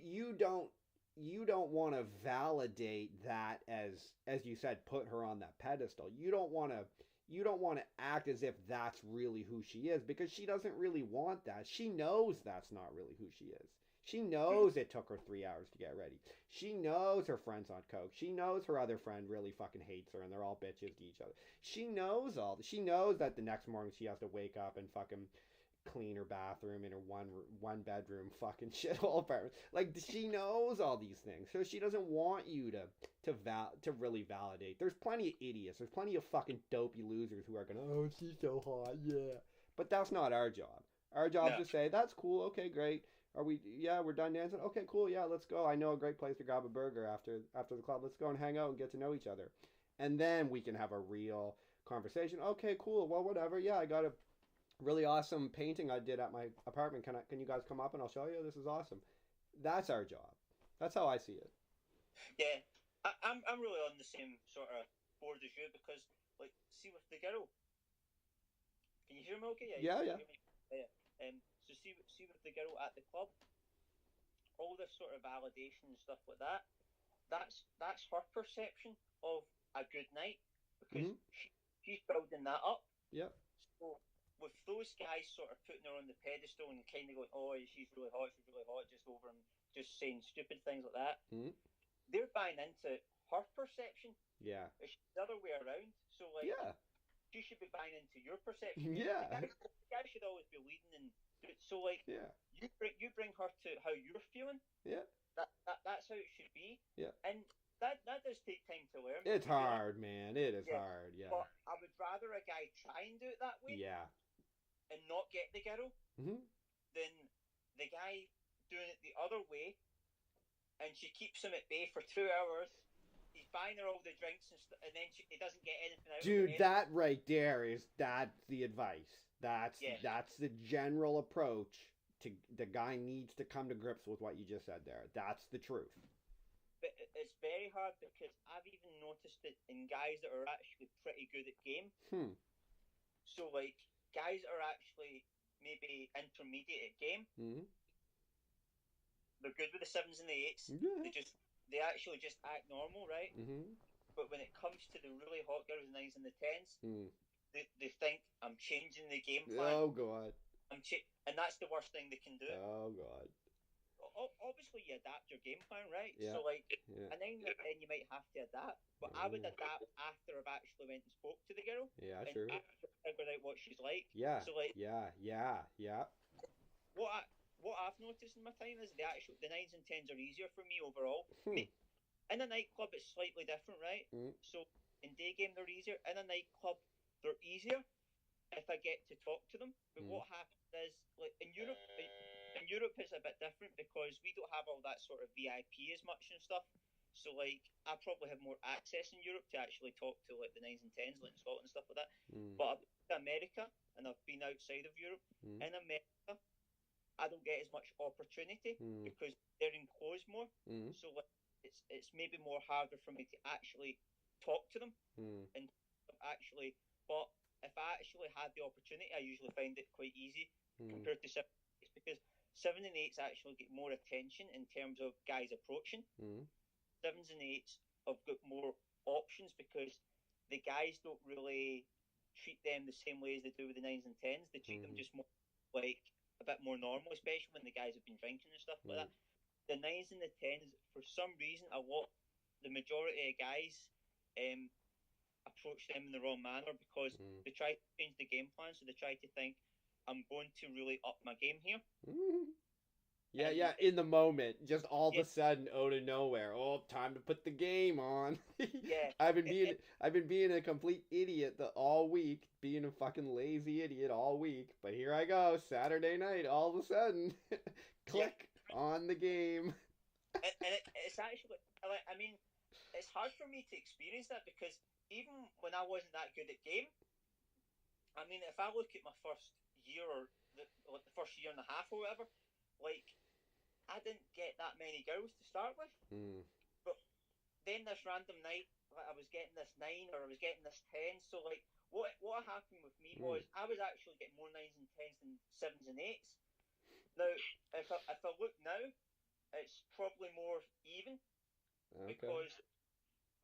you don't want to validate that as you said, put her on that pedestal. You don't want to act as if that's really who she is, because she doesn't really want that. She knows that's not really who she is. She Mhm. knows it took her 3 hours to get ready. She knows her friend's on coke. She knows her other friend really fucking hates her and they're all bitches to each other. She knows that the next morning she has to wake up and fucking clean her bathroom in her one bedroom fucking shithole apartment. Like, she knows all these things, so she doesn't want you to really validate. There's plenty of idiots. There's plenty of fucking dopey losers who are gonna, oh, she's so hot, yeah. But that's not our job. Our job No. is to say, that's cool, okay, great. Are we? Yeah, we're done dancing. Okay, cool. Yeah, let's go. I know a great place to grab a burger after the club. Let's go and hang out and get to know each other, and then we can have a real conversation. Okay, cool. Well, whatever. Yeah, I got a really awesome painting I did at my apartment. Can you guys come up and I'll show you? This is awesome. That's our job. That's how I see it. Yeah, I'm really on the same sort of board as you because, like, see with the girl, can you hear me? Okay, yeah, you Yeah, can yeah. hear me. Yeah. So see with the girl at the club, all this sort of validation and stuff like that. That's her perception of a good night because Mhm. she's building that up. Yep. So with those guys sort of putting her on the pedestal and kind of going, oh, she's really hot, just over and just saying stupid things like that, Mhm. they're buying into her perception. Yeah. It's the other way around. So like, Yeah. she should be buying into your perception. Yeah. The guy should always be leading and so like Yeah. you bring her to how you're feeling. Yeah. That's how it should be, Yeah. and that does take time to learn. It's To be honest, hard, man. It is yeah. hard. Yeah. But I would rather a guy try and do it that way Yeah. and not get the girl Mhm. than the guy doing it the other way, and she keeps him at bay for 2 hours. He's buying her all the drinks and then he doesn't get anything out of Dude, it. that right there is that's the advice. Yeah, That's the general approach to the guy needs to come to grips with what you just said there. That's the truth. but it's very hard because I've even noticed it in guys that are actually pretty good at game. Hmm. So like guys that are actually maybe intermediate at game, Mhm. they're good with the sevens and the eights. Yeah. They actually just act normal, right? Mhm. But when it comes to the really hot girls, the nines and the tens, Mm. they think I'm changing the game plan. Oh god. And that's the worst thing they can do. Oh god. Obviously, you adapt your game plan, right? Yeah. So like Yeah. a 9 or 10, you might have to adapt, but I would Mm. adapt after I've actually went and spoke to the girl Yeah, and sure. after figured out what she's like. Yeah. So like Yeah. Yeah. Yeah. what I what I've noticed in my time is the nines and tens are easier for me overall. Hmm. In a nightclub, it's slightly different, right? Mm. So in day game, they're easier. In a nightclub, they're easier if I get to talk to them. But Mm. what happens is, like in Europe, it's a bit different because we don't have all that sort of VIP as much and stuff. So like, I probably have more access in Europe to actually talk to like the nines and tens, like in Scotland and stuff like that. Mm. But I've been to America and I've been outside of Europe. Mm. In America, I don't get as much opportunity Mm. because they're enclosed more. Mm. So like, it's maybe more harder for me to actually talk to them Mm. and actually. But if I actually had the opportunity, I usually find it quite easy Mm. compared to 7 because 7s and 8s actually get more attention in terms of guys approaching. Mm. 7s and 8s have got more options because the guys don't really treat them the same way as they do with the 9s and 10s. They treat them just more like a bit more normal, especially when the guys have been drinking and stuff like that. The 9s and the 10s, for some reason, the majority of guys approach them in the wrong manner because they try to change the game plan. So they try to think, I'm going to really up my game here. Yeah, yeah, in the moment, just all of a sudden, out of nowhere. Oh, time to put the game on. Yeah, I've been being a complete idiot all week, being a fucking lazy idiot all week. But here I go, Saturday night, all of a sudden, click on the game. And it's actually, I mean, it's hard for me to experience that because even when I wasn't that good at game, I mean, if I look at my first year or the first year and a half or whatever, like, I didn't get that many girls to start with. But then this random night, like, I was getting this 9 or I was getting this 10. So, like, what happened with me was I was actually getting more 9s and 10s than 7s and 8s. Now, if I look now, it's probably more even. Okay. Because,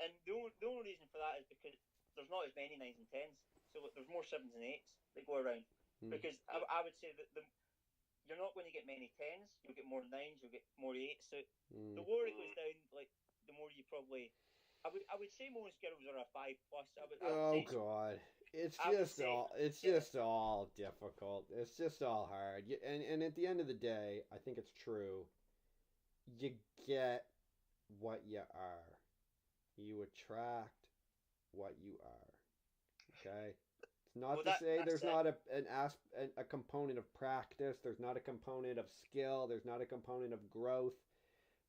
and the only reason for that is because there's not as many 9s and 10s. So there's more 7s and 8s that go around. Because I would say that you're not going to get many 10s. You'll get more 9s. You'll get more 8s. So the lower it goes down, like the more you probably. I would say most girls are a 5 plus. I would say, God, it's just all difficult. It's just all hard. And at the end of the day, I think it's true. You get what you are. You attract what you are. Okay? It's not to say there's not a component of practice, there's not a component of skill, there's not a component of growth,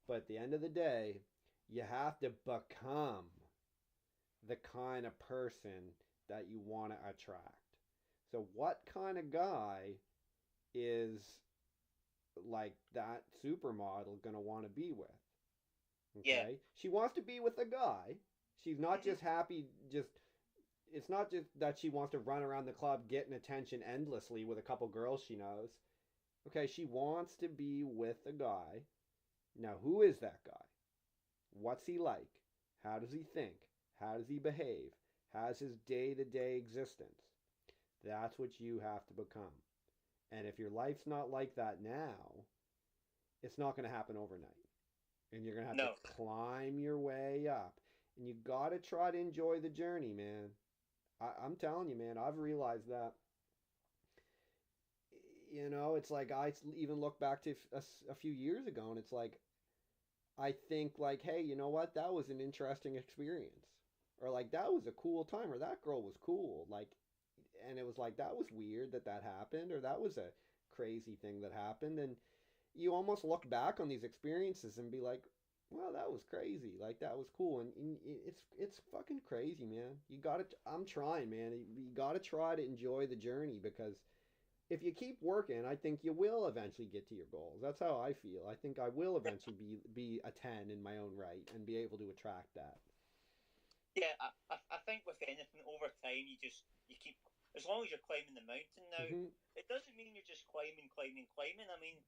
but at the end of the day, you have to become the kind of person that you want to attract. So what kind of guy is like that supermodel going to want to be with? Okay? Yeah. She wants to be with a guy. She's not just happy it's not just that she wants to run around the club getting attention endlessly with a couple girls she knows. Okay, she wants to be with a guy. Now, who is that guy? What's he like? How does he think? How does he behave? How's his day-to-day existence? That's what you have to become. And if your life's not like that now, it's not going to happen overnight. And you're going to have to climb your way up. And you got to try to enjoy the journey, man. I'm telling you, man, I've realized that. You know, it's like I even look back to a few years ago, and it's like, I think like, hey, you know what? That was an interesting experience. Or like, that was a cool time. Or that girl was cool. Like, and it was like, that was weird that happened. Or that was a crazy thing that happened. And you almost look back on these experiences and be like, well, that was crazy. Like, that was cool. And it's fucking crazy, man. I'm trying, man. You gotta try to enjoy the journey, because if you keep working, I think you will eventually get to your goals. That's how I feel. I think I will eventually be a 10 in my own right and be able to attract that. Yeah, I think with anything over time, you keep, as long as you're climbing the mountain now, it doesn't mean you're just climbing. I mean,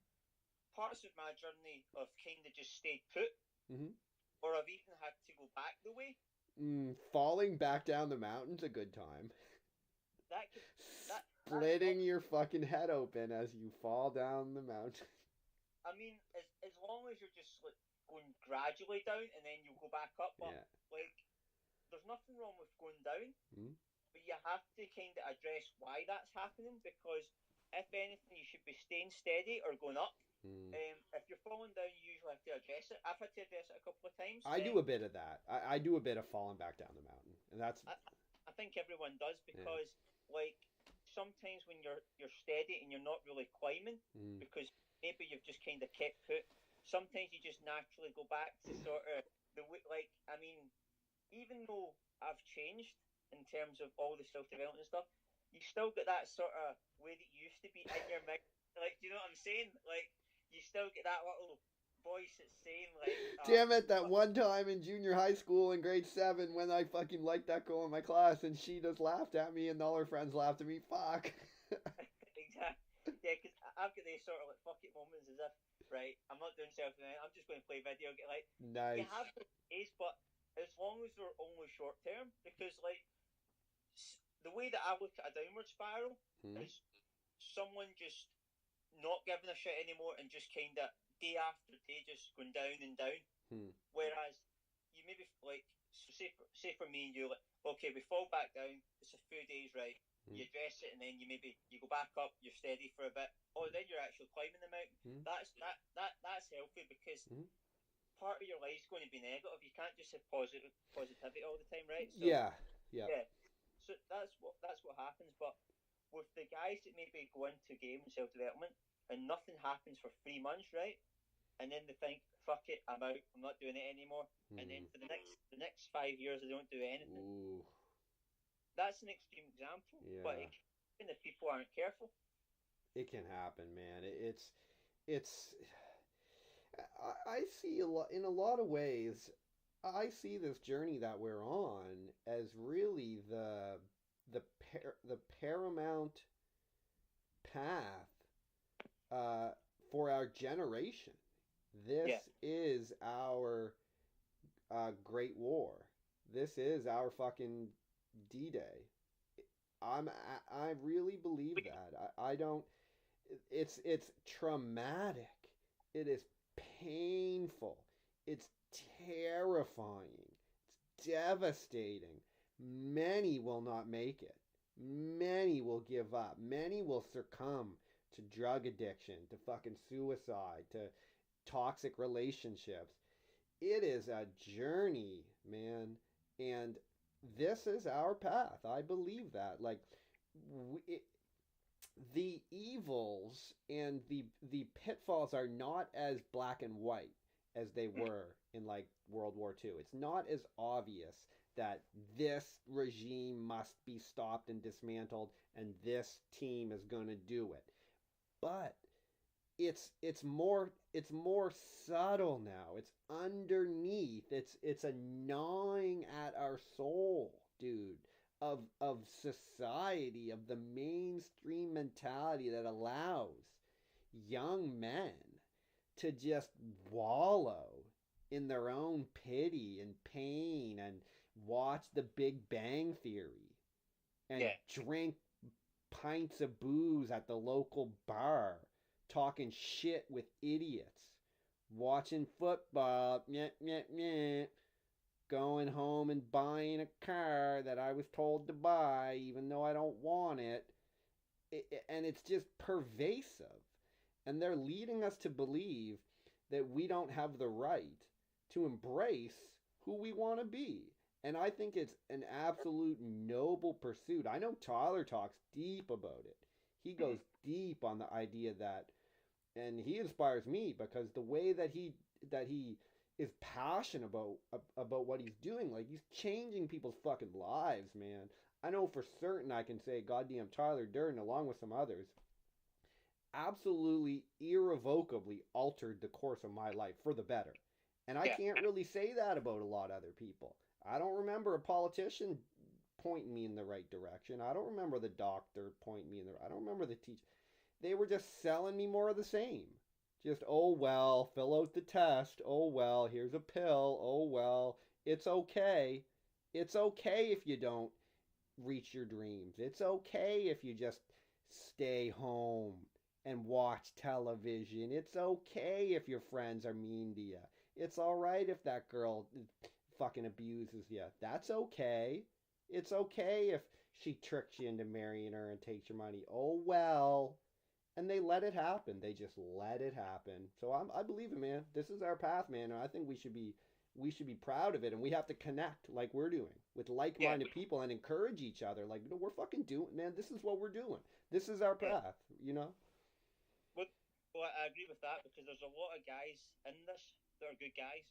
parts of my journey have kind of just stayed put, or I've even had to go back the way. Falling back down the mountain's a good time. Splitting your fucking head open as you fall down the mountain. I mean, as long as you're just like going gradually down and then you'll go back up, but like, there's nothing wrong with going down, but you have to kind of address why that's happening, because if anything, you should be staying steady or going up. If you're falling down, you usually have to address it. I've had to address it a couple of times. I do a bit of that. I do a bit of falling back down the mountain, and that's. I think everyone does, because like, sometimes when you're steady and you're not really climbing, because maybe you've just kind of kept put. Sometimes you just naturally go back to sort of like. I mean, even though I've changed in terms of all the self-development stuff, you still got that sort of way that you used to be in your mind. Like, do you know what I'm saying? Like, you still get that little voice that's saying, like... Damn it, that one time in junior high school in grade 7 when I fucking liked that girl in my class and she just laughed at me and all her friends laughed at me. Fuck. Exactly. Yeah, because I've got these sort of like fuck it moments as if, right, I'm not doing self-development, I'm just going to play video game. Like, you Nice. have those days, but as long as they're only short term, because like the way that I look at a downward spiral is someone just not giving a shit anymore and just kind of day after day just going down and down. Whereas you maybe like, so say for me and you, like, okay, we fall back down, it's a few days, right? You address it and then you go back up, you're steady for a bit, or then you're actually climbing the mountain. That's healthy, because part of your life's going to be negative. You can't just have positivity all the time, right? So Yeah. So that's what happens. But with the guys that maybe go into game and self development and nothing happens for 3 months, right? And then they think, fuck it, I'm out, I'm not doing it anymore. And then for the next 5 years they don't do anything. Ooh. That's an extreme example. Yeah. But if people aren't careful. It can happen, man. It's I see a lot, in a lot of ways. I see this journey that we're on as really the paramount path for our generation. This is our Great War. This is our fucking D-Day. I really believe that. I don't. It's traumatic. It is painful. It's terrifying. It's devastating. Many will not make it. Many will give up. Many will succumb to drug addiction, to fucking suicide, to toxic relationships. It is a journey, man. And this is our path. I believe that. Like, the evils and the pitfalls are not as black and white as they were in like World War II. It's not as obvious that this regime must be stopped and dismantled and this team is going to do it. But it's more subtle now. It's underneath. It's a gnawing at our soul, dude, of society, of the mainstream mentality that allows young men to just wallow in their own pity and pain and watch The Big Bang Theory and drink pints of booze at the local bar, talking shit with idiots, watching football, meh, meh, meh, going home and buying a car that I was told to buy even though I don't want it. And it's just pervasive. And they're leading us to believe that we don't have the right to embrace who we want to be. And I think it's an absolute noble pursuit. I know Tyler talks deep about it. He goes deep on the idea that, and he inspires me because the way that he is passionate about what he's doing, like he's changing people's fucking lives, man. I know for certain I can say goddamn Tyler Durden, along with some others, absolutely irrevocably altered the course of my life for the better. And I can't really say that about a lot of other people. I don't remember a politician pointing me in the right direction. I don't remember the doctor pointing me in the I don't remember the teacher. They were just selling me more of the same. Just, oh well, fill out the test. Oh well, here's a pill. Oh well, it's okay. It's okay if you don't reach your dreams. It's okay if you just stay home and watch television. It's okay if your friends are mean to you. It's alright if that girl fucking abuses you. That's okay. It's okay if she tricks you into marrying her and takes your money. Oh well. And they let it happen. They just let it happen. So I believe it, man. This is our path, man. And I think we should be proud of it. And we have to connect like we're doing with like-minded people and encourage each other. Like, you know, we're fucking doing, man. This is what we're doing. This is our path. You know. Well, I agree with that because there's a lot of guys in this that are good guys,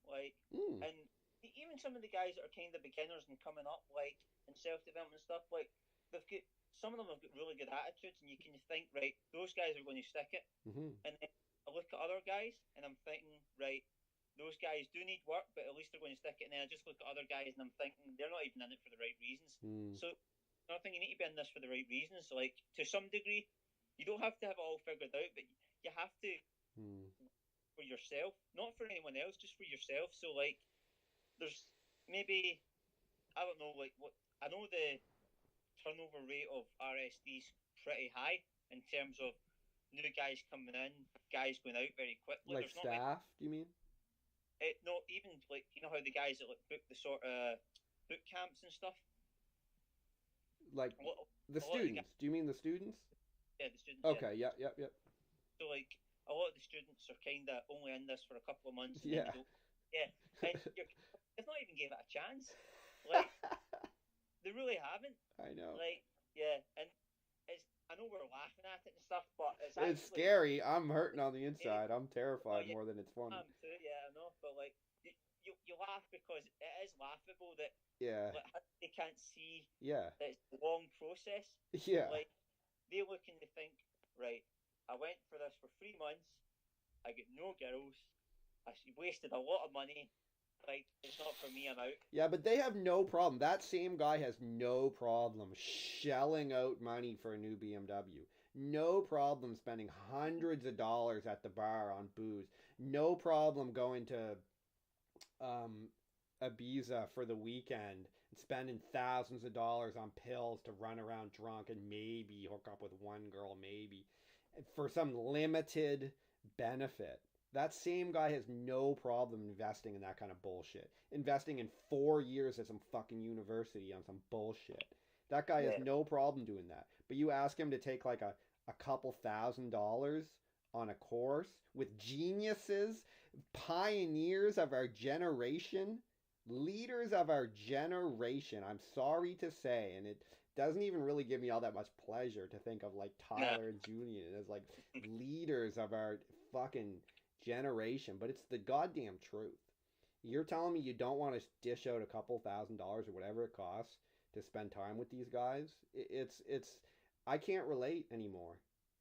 like, and even some of the guys that are kind of beginners and coming up, like in self-development stuff, like they've got some of them have got really good attitudes, and you can think, right, those guys are going to stick it. And then I look at other guys, and I'm thinking, right, those guys do need work, but at least they're going to stick it. And then I just look at other guys, and I'm thinking they're not even in it for the right reasons. So I think you need to be in this for the right reasons. Like, to some degree, You don't have to have it all figured out, but you have to Hmm. for yourself, not for anyone else, just for yourself. So like, there's maybe I don't know, like what I know the turnover rate of RSD's pretty high in terms of new guys coming in, guys going out very quickly. Like There's not many. staff, do you mean? No, even like you know how the guys that like book the sort of boot camps and stuff. Like A lot, the a lot of the guys, students. Do you mean the students? yeah, the students, yeah. Okay, yep, yep, yep. So like a lot of the students are kind of only in this for a couple of months and then Yeah. they don't. Yeah, and it's not even gave it a chance. Like they really haven't. I know. Like yeah, and it's I know we're laughing at it and stuff, but it's It's actually scary. I'm hurting on the eh, inside. I'm oh terrified yeah, more than it's funny. too. Yeah, I know, but like you laugh because it is laughable that Yeah. like how they can't see Yeah. that it's a long process. Yeah. Like they look and they think, right, I went for this for 3 months. I get no girls. I wasted a lot of money. Like it's not for me. I'm out. Yeah, but they have no problem. That same guy has no problem shelling out money for a new BMW. No problem spending hundreds of dollars at the bar on booze. No problem going to um, Ibiza for the weekend and spending thousands of dollars on pills to run around drunk and maybe hook up with one girl, maybe for some limited benefit. That same guy has no problem investing in that kind of bullshit. Investing in 4 years at some fucking university on some bullshit. That guy has Yeah. no problem doing that. But you ask him to take like a couple $1,000s on a course with geniuses, pioneers of our generation, leaders of our generation. I'm sorry to say, and it doesn't even really give me all that much pleasure to think of like Tyler and Julian as like leaders of our fucking generation, but it's the goddamn truth. You're telling me you don't want to dish out a couple $1,000s or whatever it costs to spend time with these guys? It's I can't relate anymore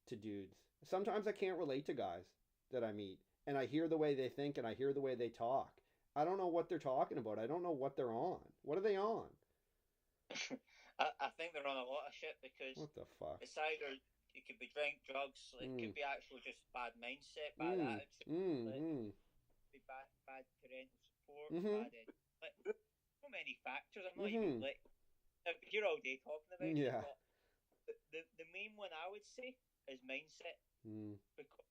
to dudes. Sometimes I can't relate to guys that I meet, and I hear the way they think and I hear the way they talk. I don't know what they're talking about. I don't know what they're on. What are they on? I think they're on a lot of shit because What the fuck? it's either it could be drink, drugs, it could Mm. be actually just bad mindset, bad Mm. attitude, Mm. like, Mm. be bad parental support, Mhm. bad like so many factors. I'm not even Mhm. like you're all day talking about it, Yeah. but the main one I would say is mindset Mm. because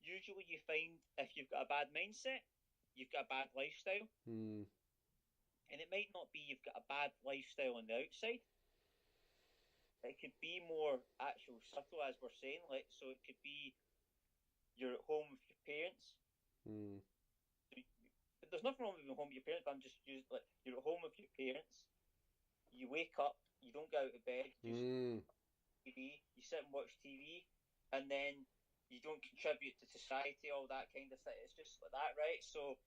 usually you find if you've got a bad mindset, you've got a bad lifestyle, Mm. and it might not be you've got a bad lifestyle on the outside. It could be more actual subtle, as we're saying. Like, so it could be you're at home with your parents. Mm. There's nothing wrong with being home with your parents, but I'm just using like you're at home with your parents. You wake up, you don't get out of bed, you just Mm. TV, you sit and watch TV, and then you don't contribute to society, all that kind of stuff. It's just like that, right? So,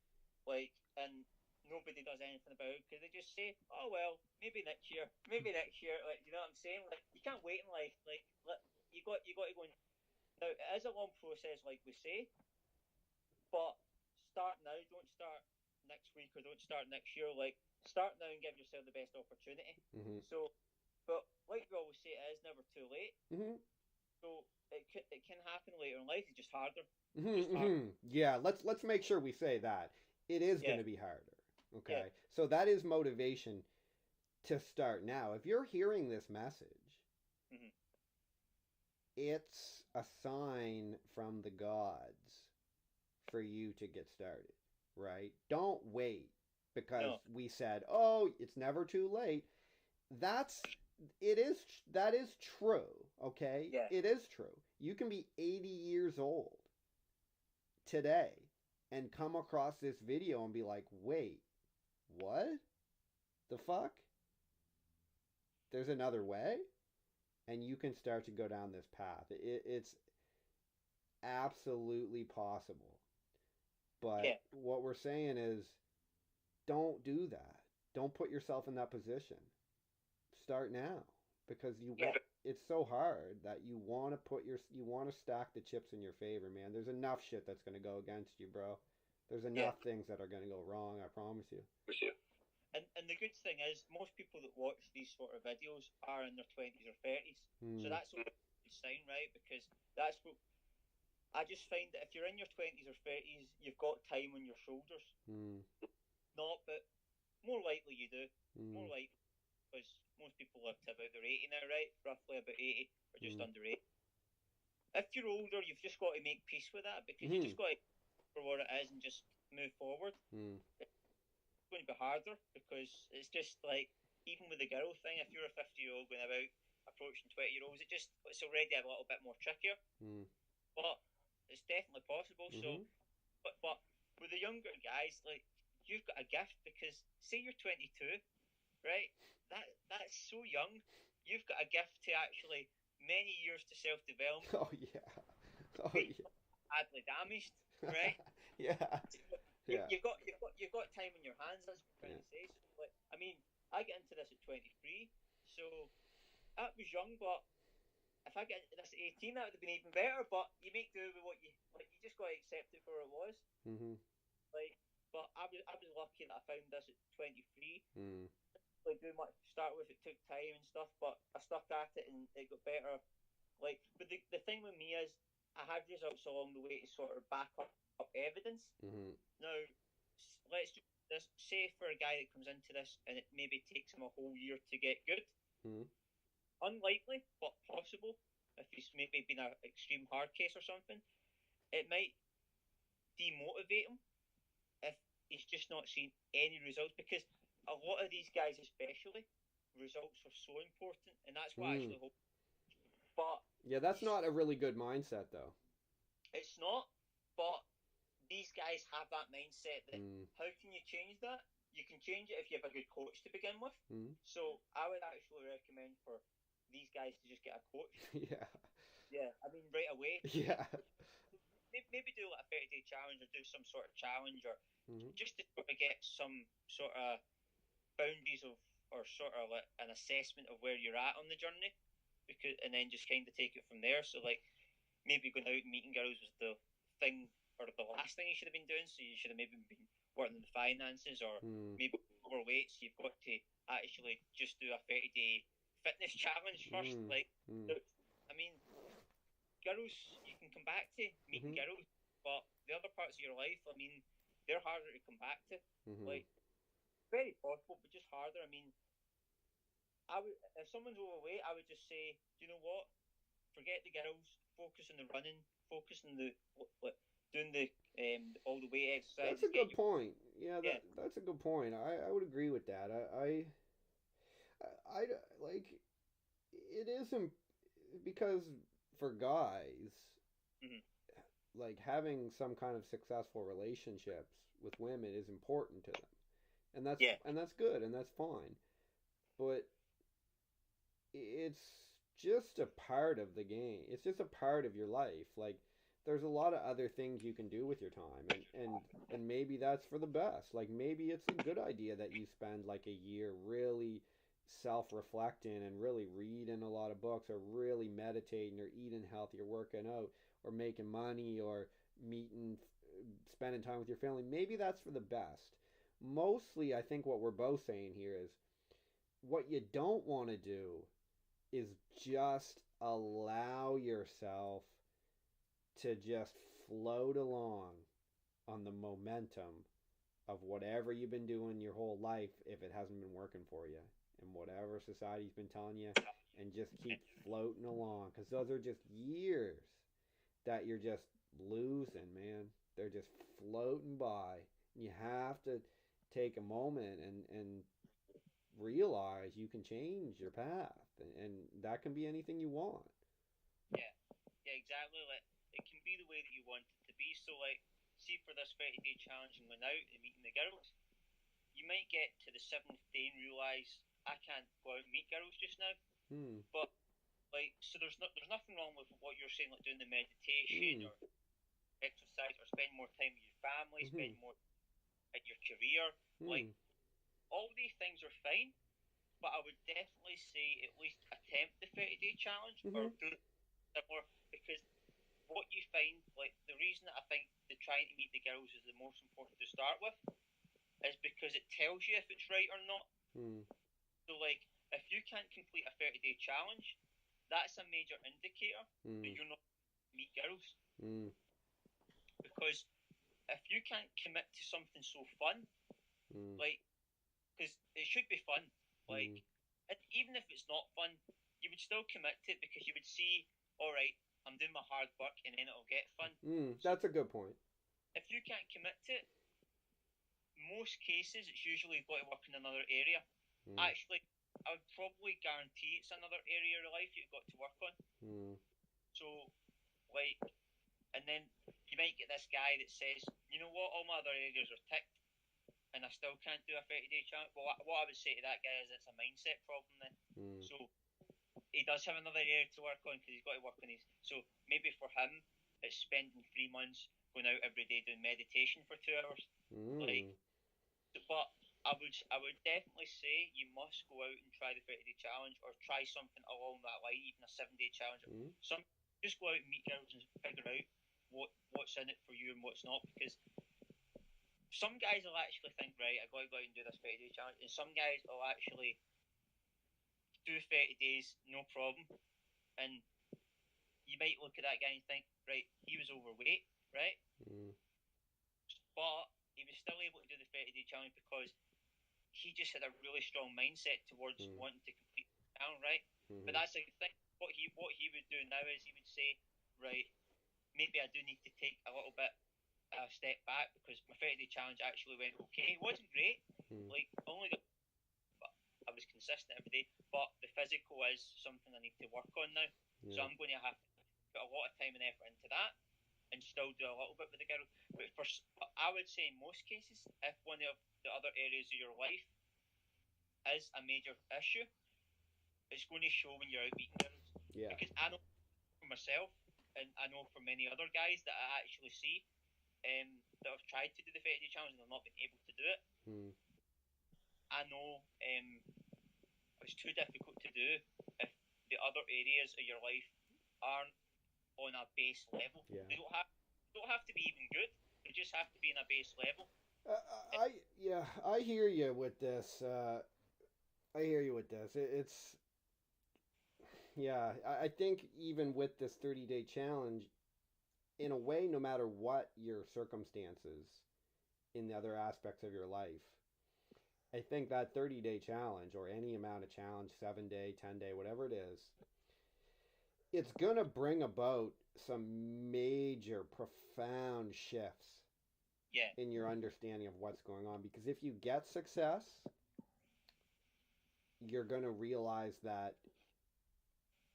like, and nobody does anything about it because they just say, "Oh well, maybe next year, maybe next year." Like, you know what I'm saying? Like, you can't wait in life. Like, you got to go. Now it is a long process, like we say, but start now. Don't start next week or don't start next year. Like, start now and give yourself the best opportunity. Mhm. So, but like we always say, it is never too late. Mhm. So it can happen later in life. It's just harder. Mhm. Just hard. Mhm. Yeah. Let's make sure we say that it is going Yeah. to be harder. Okay. Yeah. So that is motivation to start now. If you're hearing this message, Mhm. it's a sign from the gods for you to get started, right? Don't wait because No. we said, "Oh, it's never too late." That's that is true, okay? Yeah. It is true. You can be 80 years old today and come across this video and be like, "Wait, what? The fuck? There's another way?" And you can start to go down this path. It's absolutely possible. But Yeah. what we're saying is don't do that. Don't put yourself in that position. Start now because Yeah. it's so hard that you want to stack the chips in your favor, man. There's enough shit that's going to go against you, bro. There's enough things that are going to go wrong, I promise you. And the good thing is, most people that watch these sort of videos are in their 20s or 30s. So Hmm. that's sign, right? Because that's what I just find that if you're in your 20s or 30s, you've got time on your shoulders. Not, but more likely you do. More likely, because most people live to about their 80 now, right? Roughly about 80 or just under 80. If you're older, you've just got to make peace with that because you just got to for what it is and just move forward. It's going to be harder because it's just like, even with the girl thing, if you're a 50-year-old going about approaching 20-year-olds, it's already a little bit more trickier. But it's definitely possible. So, but with the younger guys, like, you've got a gift because say you're 22, right? That's so young. You've got a gift to actually many years to self develop. Oh yeah. Oh yeah. Badly damaged, right? Yeah. Yeah. You've got time in your hands. That's what I'm trying to say. So, like, I mean, I get into this at 23, so that was young. But if I get into this at 18, that would have been even better. But you make do with what you like. You just got to accept it for what it was. Like, but I was lucky that I found this at 23. Like, do much to start with. It took time and stuff, but I stuck at it and it got better. Like, but the thing with me is, I had results along the way to sort of back up evidence. Now, let's just say for a guy that comes into this and it maybe takes him a whole year to get good. Unlikely, but possible. If he's maybe been an extreme hard case or something, it might demotivate him if he's just not seen any results. Because a lot of these guys, especially, results are so important, and that's what I actually hope. But yeah, that's not a really good mindset, though. It's not, but these guys have that mindset that how can you change that? You can change it if you have a good coach to begin with. So I would actually recommend for these guys to just get a coach. Yeah. Yeah, I mean, right away. Yeah. Maybe do like a 30-day challenge or do some sort of challenge or just to sort of get some sort of boundaries of or sort of like an assessment of where you're at on the journey, and then just kind of take it from there. So like, maybe going out and meeting girls was the thing or the last thing you should have been doing. So you should have maybe been working on the finances or maybe overweight. So you've got to actually just do a 30-day fitness challenge first. Like, I mean, girls you can come back to meeting girls, but the other parts of your life, I mean, they're harder to come back to. Like, very possible, but just harder. I mean, if someone's overweight, I would just say, you know what? Forget the girls. Focus on the running. Focus on the doing the all the weight exercises. That's a good point. Yeah, that's a good point. I would agree with that. I like it isn't because for guys, like having some kind of successful relationships with women is important to them, and that's good and that's fine, but it's just a part of the game. It's just a part of your life. Like, there's a lot of other things you can do with your time, and maybe that's for the best. Like, maybe it's a good idea that you spend like a year really self-reflecting and really reading a lot of books or really meditating or eating healthy or working out or making money or meeting spending time with your family. Maybe that's for the best. Mostly I think what we're both saying here is what you don't want to do is just allow yourself to just float along on the momentum of whatever you've been doing your whole life if it hasn't been working for you and whatever society's been telling you, and just keep floating along, because those are just years that you're just losing, man. They're just floating by. You have to take a moment and realize you can change your path, and that can be anything you want. Yeah, exactly. Like, it can be the way that you want it to be. So, like, see, for this 30-day challenge and going out and meeting the girls, you might get to the 7th day and realise I can't go out and meet girls just now. But like, so there's nothing wrong with what you're saying, like doing the meditation or exercise or spend more time with your family, spend more in your career. Like, all these things are fine, but I would definitely say at least attempt the 30-day challenge or do similar, because what you find, like, the reason that I think the trying to meet the girls is the most important to start with is because it tells you if it's right or not. So, like, if you can't complete a 30-day challenge, that's a major indicator that Mm. you're not meet girls. Mm. Because if you can't commit to something so fun, Mm. like, because it should be fun, like, Mm. even if it's not fun, you would still commit to it because you would see, all right, I'm doing my hard work and then it'll get fun. Mm. So That's a good point. if you can't commit to it, most cases it's usually got to work in another area. Mm. Actually, I would probably guarantee it's another area of your life you've got to work on. Mm. So, like, and then you might get this guy that says, you know what, all my other areas are ticked, and I still can't do a 30-day challenge. Well, what I would say to that guy is it's a mindset problem then. Mm. So he does have another area to work on because he's got to work on his. So maybe for him, it's spending 3 months going out every day doing meditation for 2 hours. Like, Mm. but I would definitely say you must go out and try the 30-day challenge or try something along that line, even a 7-day challenge. Mm. Just go out and meet girls and figure out what's in it for you and what's not, because some guys will actually think, right, I got to go out and do this 30-day challenge, and some guys will actually do 30 days no problem, and you might look at that guy and think, right, he was overweight, right, Mm. but he was still able to do the 30-day challenge because he just had a really strong mindset towards wanting to complete the challenge, right? Mm-hmm. But that's the thing. What he would do now is he would say, right, maybe I do need to take a little bit a step back because my 30-day challenge actually went okay. It wasn't great. Like, but I was consistent every day. But the physical is something I need to work on now. Yeah. So I'm going to have to put a lot of time and effort into that and still do a little bit with the girl. But I would say in most cases, if one of the other areas of your life is a major issue, it's going to show when you're out meeting girls. Yeah. Because I know for myself, and I know for many other guys that I actually see that have tried to do the 30-day challenge and they've not been able to do it. I know it's too difficult to do if the other areas of your life aren't on a base level. Yeah. They don't have to be even good. They just have to be in a base level. I hear you with this. I hear you with this. It's yeah. I think even with this 30-day challenge, in a way, no matter what your circumstances in the other aspects of your life, I think that 30-day challenge or any amount of challenge, 7-day, 10-day, whatever it is, it's going to bring about some major, profound shifts in your understanding of what's going on. Because if you get success, you're going to realize that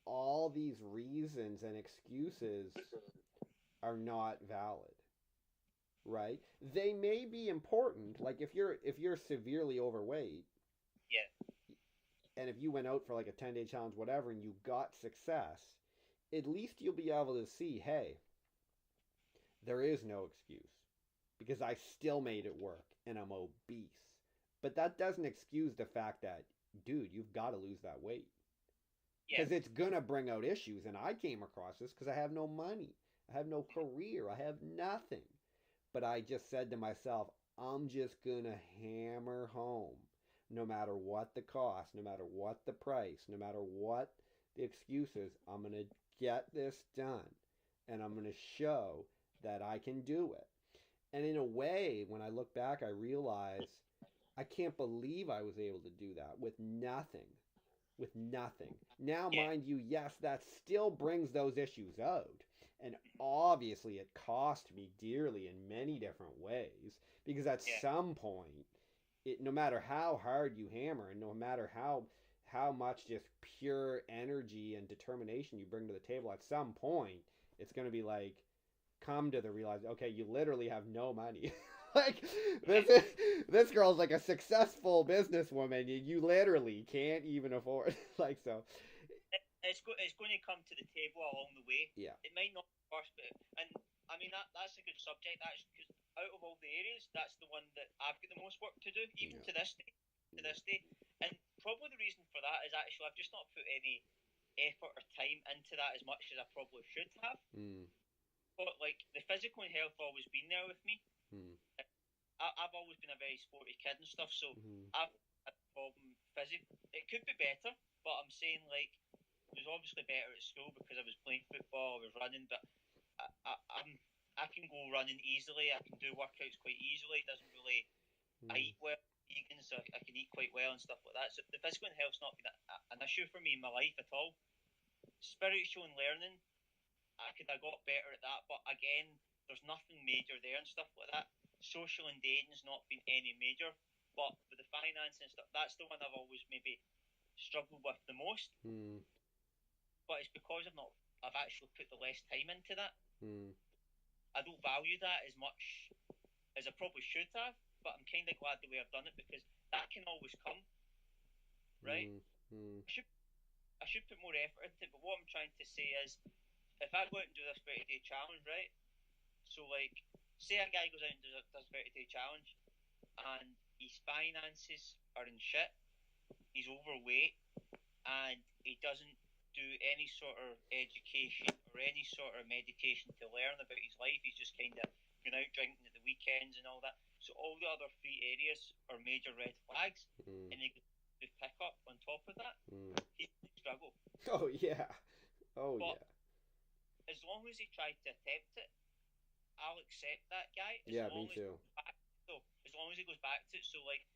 all these reasons and excuses are not valid, right? They may be important. Like if you're severely overweight, and if you went out for like a 10-day challenge, whatever, and you got success, at least you'll be able to see, hey, there is no excuse because I still made it work and I'm obese. But that doesn't excuse the fact that, dude, you've got to lose that weight. Because it's going to bring out issues. And I came across this because I have no money. I have no career. I have nothing. But I just said to myself, I'm just going to hammer home no matter what the cost, no matter what the price, no matter what the excuses. I'm going to get this done. And I'm going to show that I can do it. And in a way, when I look back, I realize I can't believe I was able to do that with nothing. With nothing. Now, mind you, yes, that still brings those issues out. And obviously it cost me dearly in many different ways. Because at some point, no matter how hard you hammer and no matter how much just pure energy and determination you bring to the table, at some point, it's going to be like, come to the realization, okay, you literally have no money. Like this girl's like a successful businesswoman. You literally can't even afford. Like so. It's going to come to the table along the way. Yeah. It might not first, but I mean that's a good subject actually, because out of all the areas, that's the one that I've got the most work to do, even to this day. And probably the reason for that is actually I've just not put any effort or time into that as much as I probably should have. But like the physical and health have always been there with me. I've always been a very sporty kid and stuff, so I've had a problem physically. It could be better, but I'm saying like was obviously better at school because I was playing football, I was running, but I can go running easily. I can do workouts quite easily. It doesn't really. I Mm. eat well, vegan, so I can eat quite well and stuff like that. So the physical health's not been an issue for me in my life at all. Spiritual and learning, I could have got better at that, but again, there's nothing major there and stuff like that. Social and dating's not been any major, but with the finance and stuff, that's the one I've always maybe struggled with the most. Mm. But it's because I've actually put the less time into that. Mm. I don't value that as much as I probably should have, but I'm kind of glad the way I've done it because that can always come, right? Mm. Mm. I should put more effort into it, but what I'm trying to say is if I go out and do this 30-day challenge, right? So, like, say a guy goes out and does a 30-day challenge and his finances are in shit, he's overweight, and he doesn't do any sort of education or any sort of meditation to learn about his life. He's just kind of going out drinking at the weekends and all that. So all the other three areas are major red flags, Mm. and he to pick up on top of that. Mm. He's going to struggle. Oh yeah. Oh But yeah. as long as he tried to attempt it, I'll accept that guy. As Yeah, me long as too. back, though, as long as he goes back to it. So like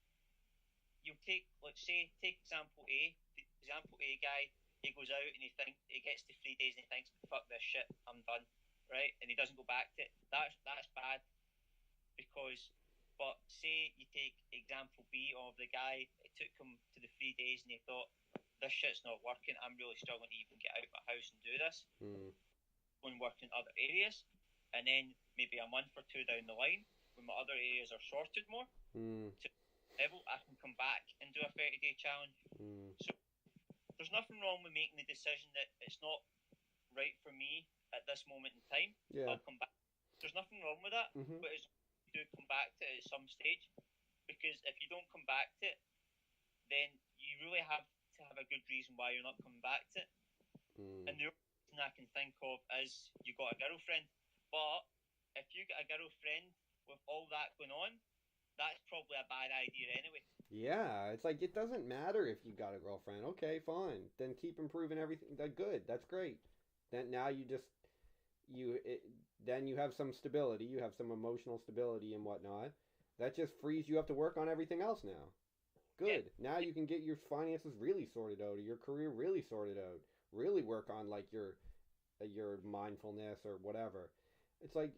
you take, let's say, take example A. The example A guy, he goes out and he gets to 3 days and he thinks, "Fuck this shit, I'm done," right? And he doesn't go back to it. That's bad because. But say you take example B of the guy, it took him to the 3 days and he thought, "This shit's not working. I'm really struggling to even get out of my house and do this." Mm. Go and work in other areas, and then maybe a month or two down the line, when my other areas are sorted more Mm. to level, I can come back and do a 30-day challenge. Mm. So there's nothing wrong with making the decision that it's not right for me at this moment in time. Yeah. I'll come back. There's nothing wrong with that, Mm-hmm. but as you do come back to it at some stage, because if you don't come back to it, then you really have to have a good reason why you're not coming back to it. Mm. And the only reason I can think of is you got a girlfriend. But if you get a girlfriend with all that going on, that's probably a bad idea anyway. Yeah, it's like it doesn't matter if you got a girlfriend. Okay, fine. Then keep improving everything. That good. That's great. Then now you just you it, then you have some stability. You have some emotional stability and whatnot. That just frees you up to work on everything else now. Yeah, Good. Now you can get your finances really sorted out, or your career really sorted out. Really work on like your mindfulness or whatever. It's like,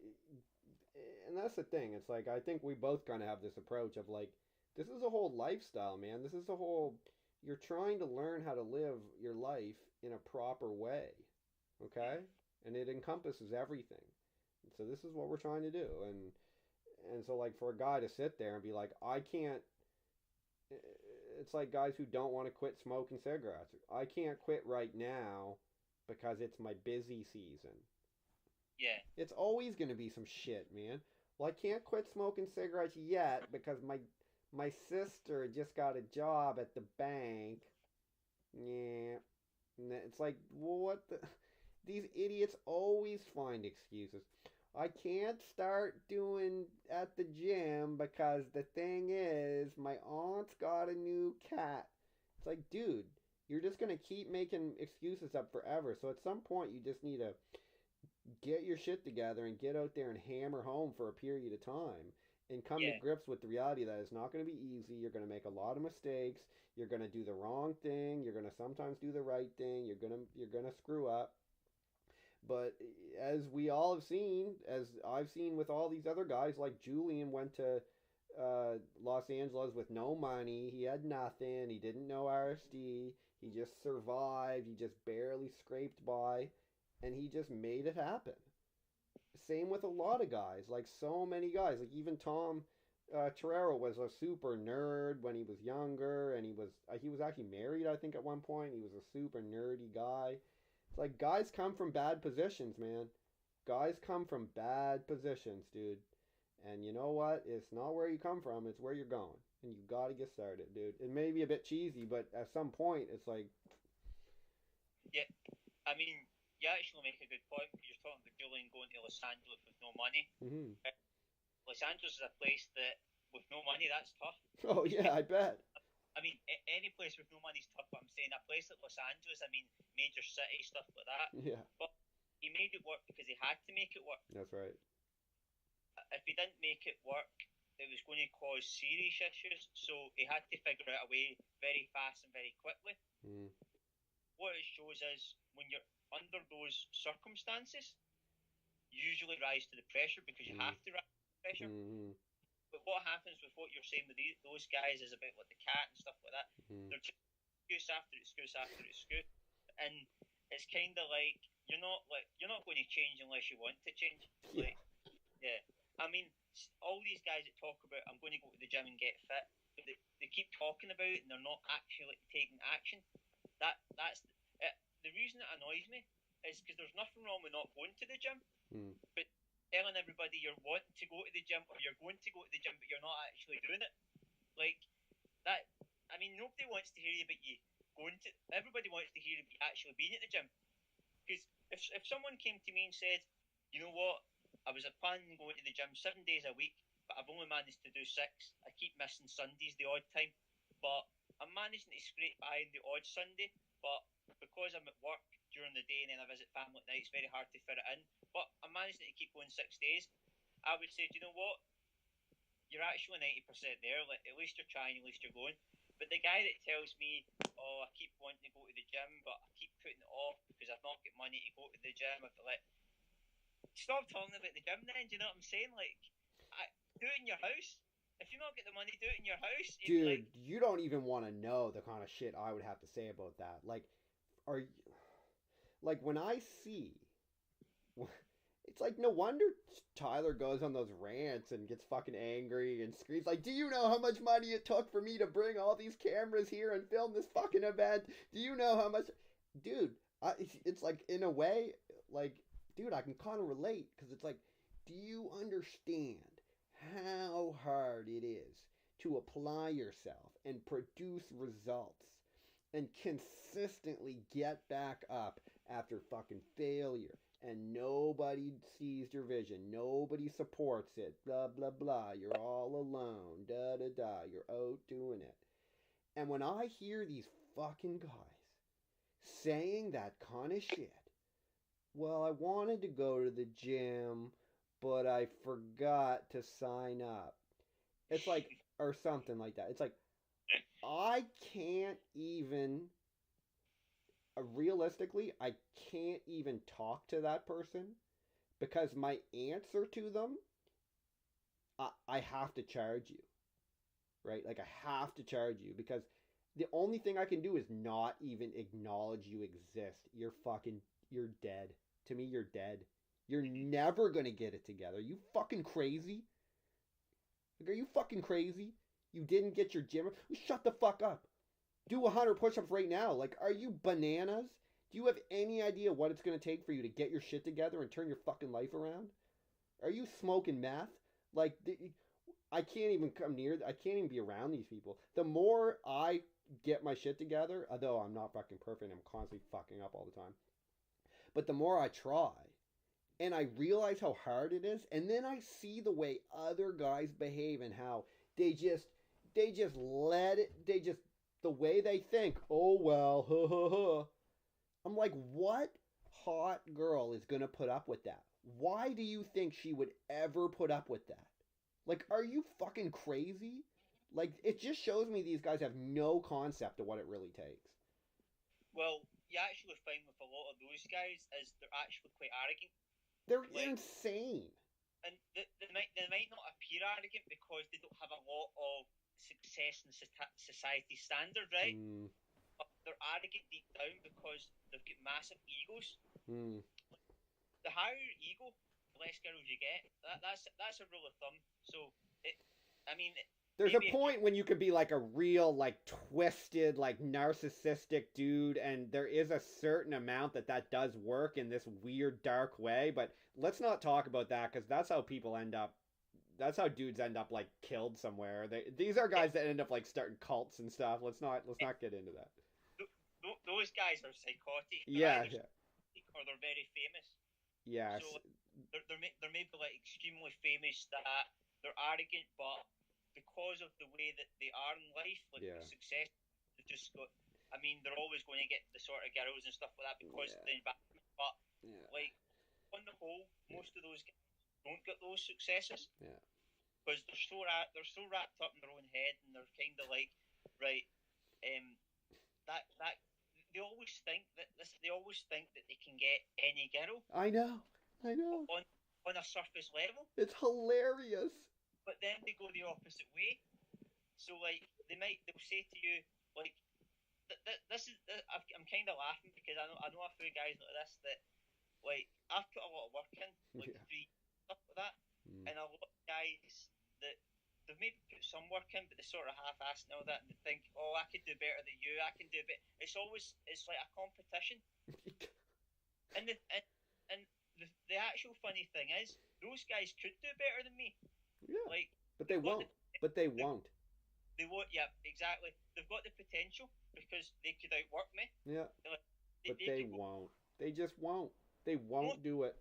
and that's the thing. It's like I think we both kind of have this approach of like, this is a whole lifestyle, man. This is a whole. You're trying to learn how to live your life in a proper way, okay? And it encompasses everything. So this is what we're trying to do, and so like for a guy to sit there and be like, I can't. It's like guys who don't want to quit smoking cigarettes. I can't quit right now because it's my busy season. yeah, It's always going to be some shit, man. Well, I can't quit smoking cigarettes yet because my sister just got a job at the bank. Yeah. It's like, what the these idiots always find excuses. I can't start doing at the gym because the thing is, my aunt's got a new cat. It's like, dude, you're just going to keep making excuses up forever. So at some point, you just need to get your shit together and get out there and hammer home for a period of time and come to yeah, grips with the reality that it's not going to be easy. You're going to make a lot of mistakes. You're going to do the wrong thing. You're going to sometimes do the right thing. You're going to screw up. But as we all have seen, as I've seen with all these other guys, like Julian went to Los Angeles with no money. He had nothing. He didn't know RSD. He just survived. He just barely scraped by, and he just made it happen. Same with a lot of guys, like so many guys, like even Tom Torero was a super nerd when he was younger, and he was actually married, I think, at one point. He was a super nerdy guy. It's like guys come from bad positions, man. Guys come from bad positions, dude. And you know what? It's not where you come from, it's where you're going. And you gotta get started, dude. It may be a bit cheesy, but at some point, it's like, yeah. I mean, you actually make a good point because you're talking about Julian going to Los Angeles with no money. mm-hmm. Los Angeles is a place that, with no money, that's tough. Oh, yeah, I bet. I mean, any place with no money's tough. But I'm saying a place like Los Angeles. I mean, major city stuff like that. Yeah, But he made it work because he had to make it work. that's right. If he didn't make it work, it was going to cause serious issues. So he had to figure out a way very fast and very quickly. Mm. What it shows is when you're under those circumstances, you usually rise to the pressure because you have to rise to the pressure. Mm-hmm. But what happens with what you're saying with those guys is about like the cat and stuff like that. Mm. They're just excuse after excuse after excuse, and it's kind of like you're not going to change unless you want to change. Yeah. Like, yeah, I mean, all these guys that talk about I'm going to go to the gym and get fit, but they keep talking about it and they're not actually taking action. That's it. The reason it annoys me is because there's nothing wrong with not going to the gym, but telling everybody you're wanting to go to the gym or you're going to go to the gym, but you're not actually doing it. Like that. I mean, nobody wants to hear about you going to. Everybody wants to hear about you actually being at the gym. Because if someone came to me and said, you know what, I was planning on going to the gym 7 days a week, but I've only managed to do 6. I keep missing Sundays the odd time, but I'm managing to scrape by on the odd Sunday. But because I'm at work during the day and then I visit family at night, it's very hard to fit it in. But I'm managing to keep going 6 days. I would say, do you know what? You're actually 90% there. Like, at least you're trying, at least you're going. But the guy that tells me, oh, I keep wanting to go to the gym, but I keep putting it off because I've not got money to go to the gym. I've like, stop talking about the gym then. Do you know what I'm saying? Like, do it in your house. If you not get the money, do it in your house. Dude, like, you don't even want to know the kind of shit I would have to say about that. Like, are you, like when I see, it's like no wonder Tyler goes on those rants and gets fucking angry and screams like, "Do you know how much money it took for me to bring all these cameras here and film this fucking event? Do you know how much, dude?" It's like in a way, like, dude, I can kind of relate because it's like, do you understand how hard it is to apply yourself and produce results and consistently get back up after fucking failure and nobody sees your vision, nobody supports it, blah blah blah, you're all alone, da da da, you're out doing it. And when I hear these fucking guys saying that kind of shit, well, I wanted to go to the gym, but I forgot to sign up. It's like, or something like that. It's like, I can't even, realistically, I can't even talk to that person because my answer to them, I have to charge you, right? Like, I have to charge you because the only thing I can do is not even acknowledge you exist. You're dead. To me, you're dead. You're never gonna get it together. You fucking crazy? Like, are you fucking crazy? You didn't get your gym. Shut the fuck up. Do 100 push-ups right now. Like, are you bananas? Do you have any idea what it's gonna take for you to get your shit together and turn your fucking life around? Are you smoking meth? Like, I can't even come near. I can't even be around these people. The more I get my shit together, although I'm not fucking perfect, I'm constantly fucking up all the time. But the more I try, and I realize how hard it is, and then I see the way other guys behave and how they just let it, the way they think, oh well, ha ha ha. I'm like, what hot girl is gonna put up with that? Why do you think she would ever put up with that? Like, are you fucking crazy? Like, it just shows me these guys have no concept of what it really takes. Well, you actually find with a lot of those guys is they're actually quite arrogant. They're insane. And they might not appear arrogant because they don't have a lot of success in society standard, right? But they're arrogant deep down because they've got massive egos. The higher your ego, the less girls you get. That's a rule of thumb. So, there's a point when you could be like a real, like, twisted, like, narcissistic dude, and there is a certain amount that does work in this weird, dark way, but let's not talk about that, because that's how people end up, that's how dudes end up, like, killed somewhere. These are guys that end up, like, starting cults and stuff. Let's not get into that. Those guys are psychotic. Yeah. Or they're very famous. Yeah. So they're maybe, like, extremely famous that they're arrogant, but because of the way that they are in life, like Yeah. the success, they've just got. I mean, they're always going to get the sort of girls and stuff like that because of the environment. But Yeah. like on the whole, most of those guys don't get those successes. Yeah. Because they're so wrapped up in their own head, and they're kind of like, right, that they always think that they can get any girl I know. on a surface level, It's hilarious. but then they go the opposite way. So like they'll say to you like, this is I'm kind of laughing because I know a few guys like this that like I've put a lot of work in, like Yeah. 3 stuff like that, and a lot of guys that they've maybe put some work in, but they sort of half-assed and all that, and they think, oh, I could do better than you, I can do it. It's like a competition, and the actual funny thing is, those guys could do better than me. Yeah. Like, But they won't. They won't. They won't. Yeah, exactly. They've got the potential because they could outwork me. Yeah. Like, But they won't. They just won't. They won't do it.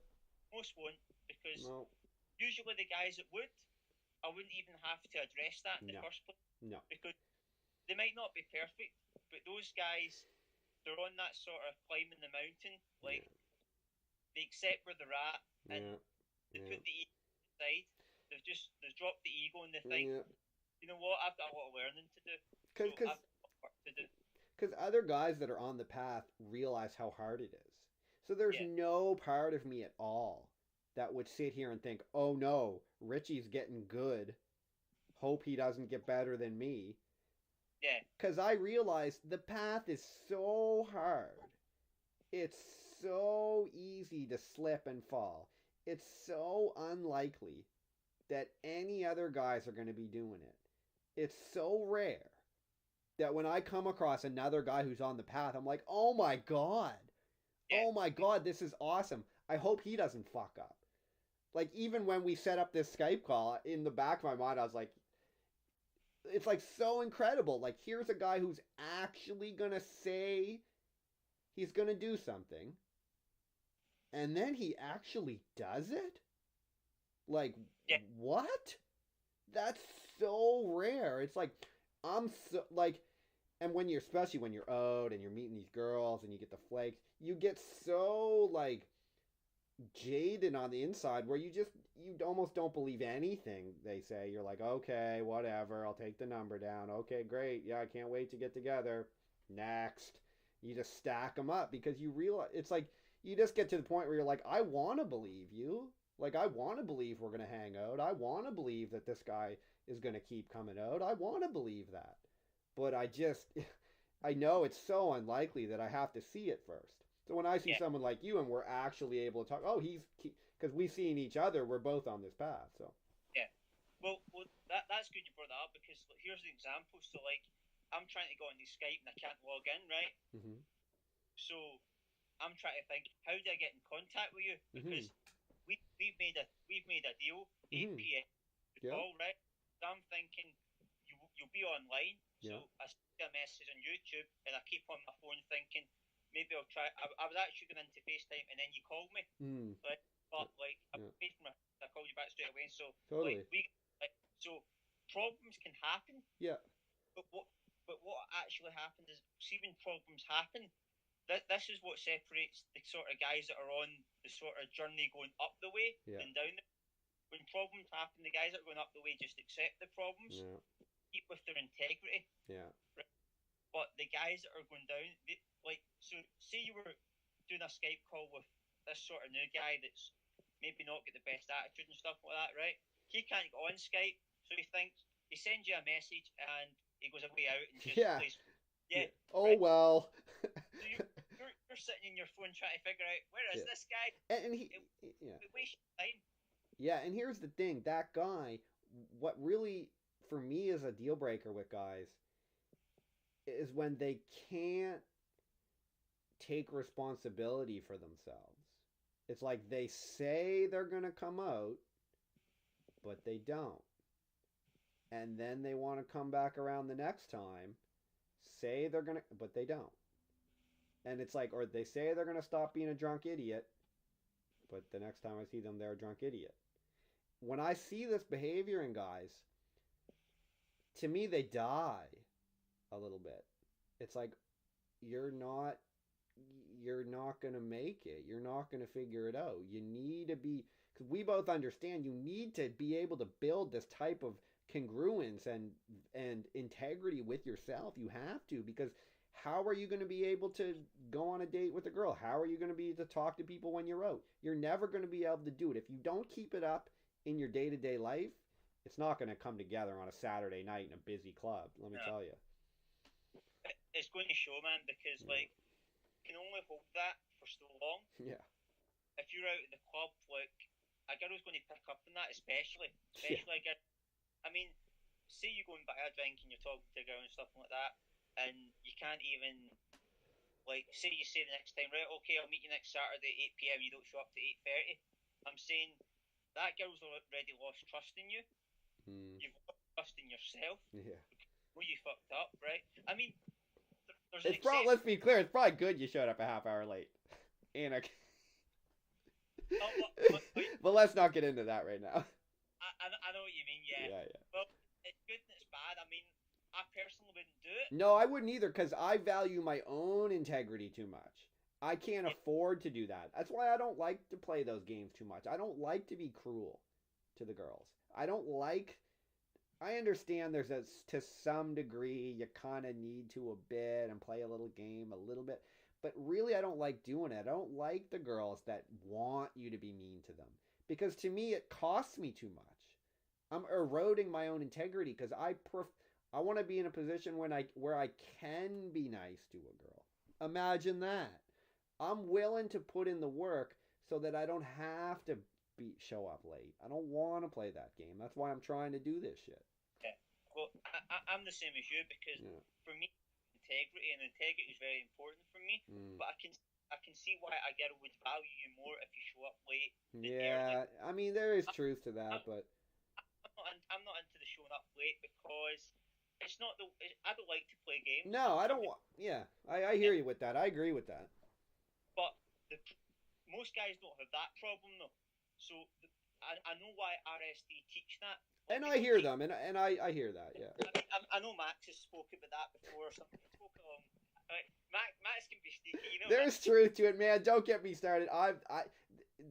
Most won't because No. usually the guys that would, I wouldn't even have to address that in the first place. No. Because they might not be perfect, but those guys, they're on that sort of climbing the mountain. Like, they accept where they're at, and they put the ego aside. They've dropped the ego, and they think, you know what, I've got a lot of learning to do. I've got work to do. Because other guys that are on the path realize how hard it is. So there's no part of me at all that would sit here and think, oh no, Ritchie's getting good. Hope he doesn't get better than me. Yeah. Because I realize the path is so hard. It's so easy to slip and fall. It's so unlikely that any other guys are going to be doing it. It's so rare that when I come across another guy who's on the path, I'm like, oh my God. Oh my God, this is awesome. I hope he doesn't fuck up. Like, even when we set up this Skype call, in the back of my mind, I was like, it's like so incredible. Like, here's a guy who's actually going to say he's going to do something. And then he actually does it? Like, what? That's so rare. It's like, I'm so, like, and when you're, especially when you're out and you're meeting these girls and you get the flakes, you get so, like, jaded on the inside where you almost don't believe anything they say. You're like, okay, whatever, I'll take the number down. Okay, great. Yeah, I can't wait to get together. Next. You just stack them up because you realize, it's like, you just get to the point where you're like, I want to believe you. Like, I want to believe we're going to hang out. I want to believe that this guy is going to keep coming out. I want to believe that. But I know it's so unlikely that I have to see it first. So when I see someone like you and we're actually able to talk, because we've seen each other, we're both on this path. So yeah, well, that's good you brought that up because here's the example. So like, I'm trying to go on the Skype and I can't log in, right? Mm-hmm. So I'm trying to think, how do I get in contact with you? Because we've made a deal, 8 p.m. call, right? So I'm thinking you'll be online. So I send you a message on YouTube and I keep on my phone thinking maybe I'll try. I was actually going into FaceTime and then you called me. Right? But like I paid for my, I called you back straight away. So totally. So problems can happen. Yeah. But what actually happens is, see, when problems happen, this is what separates the sort of guys that are on the sort of journey going up the way and down the way. When problems happen, the guys that are going up the way just accept the problems, keep with their integrity. Yeah. Right? But the guys that are going down, so say you were doing a Skype call with this sort of new guy that's maybe not got the best attitude and stuff like that, right? He can't go on Skype, so he sends you a message and he goes away out and just plays. Yeah. Oh, right? Well. So you're sitting in your phone trying to figure out, where is this guy? And he waste time. Yeah, and here's the thing, that guy, what really, for me, is a deal breaker with guys is when they can't take responsibility for themselves. It's like they say they're going to come out, but they don't. And then they want to come back around the next time, say they're going to, but they don't. And it's like, or they say they're going to stop being a drunk idiot, but the next time I see them, they're a drunk idiot. When I see this behavior in guys, to me they die a little bit. It's like you're not you're not going to make it. You're not going to figure it out. You need to be, because we both understand you need to be able to build this type of congruence and integrity with yourself. You have to, because how are you going to be able to go on a date with a girl? How are you going to be able to talk to people when you're out? You're never going to be able to do it if you don't keep it up in your day-to-day life. It's not going to come together on a Saturday night in a busy club, let me tell you. It's going to show, man, because like you can only hold that for so long. Yeah. If you're out at the club, like a girl's going to pick up on that, especially Yeah. a girl. I mean, say you go and buy a drink and you're talking to a girl and stuff like that, and you can't even like say you say the next time, right? Okay, I'll meet you next Saturday at 8 p.m. You don't show up to 8:30. I'm saying that girl's already lost trust in you. You've lost trust in yourself. Yeah. Well, you fucked up, right? I mean, there's it's probably, let's be clear, it's probably good you showed up a half hour late. And but let's not get into that right now. I know what you mean, yeah. Yeah. Well, it's good and it's bad. I mean, I personally wouldn't do it. No, I wouldn't either, because I value my own integrity too much. I can't afford to do that. That's why I don't like to play those games too much. I don't like to be cruel to the girls. I understand there's to some degree you kind of need to a bit and play a little game a little bit, but really I don't like doing it. I don't like the girls that want you to be mean to them, because to me it costs me too much. I'm eroding my own integrity because I want to be in a position where I can be nice to a girl. Imagine that. I'm willing to put in the work so that I don't have to show up late. I don't want to play that game. That's why I'm trying to do this shit. Yeah. Well, I'm the same as you, because for me, integrity is very important for me. But I can see why a girl would value you more if you show up late. Yeah, early. I mean there is truth to that, but I'm not into the showing up late because it's not the. I don't like to play games. No, I don't want. Yeah, I hear you with that. I agree with that. But most guys don't have that problem though. So I know why RSD teach that. Like, and I hear them, and I hear that. Yeah. I know Max has spoken about that before. Something spoke along. Max can be sneaky. You know. There's truth to it, man. Don't get me started.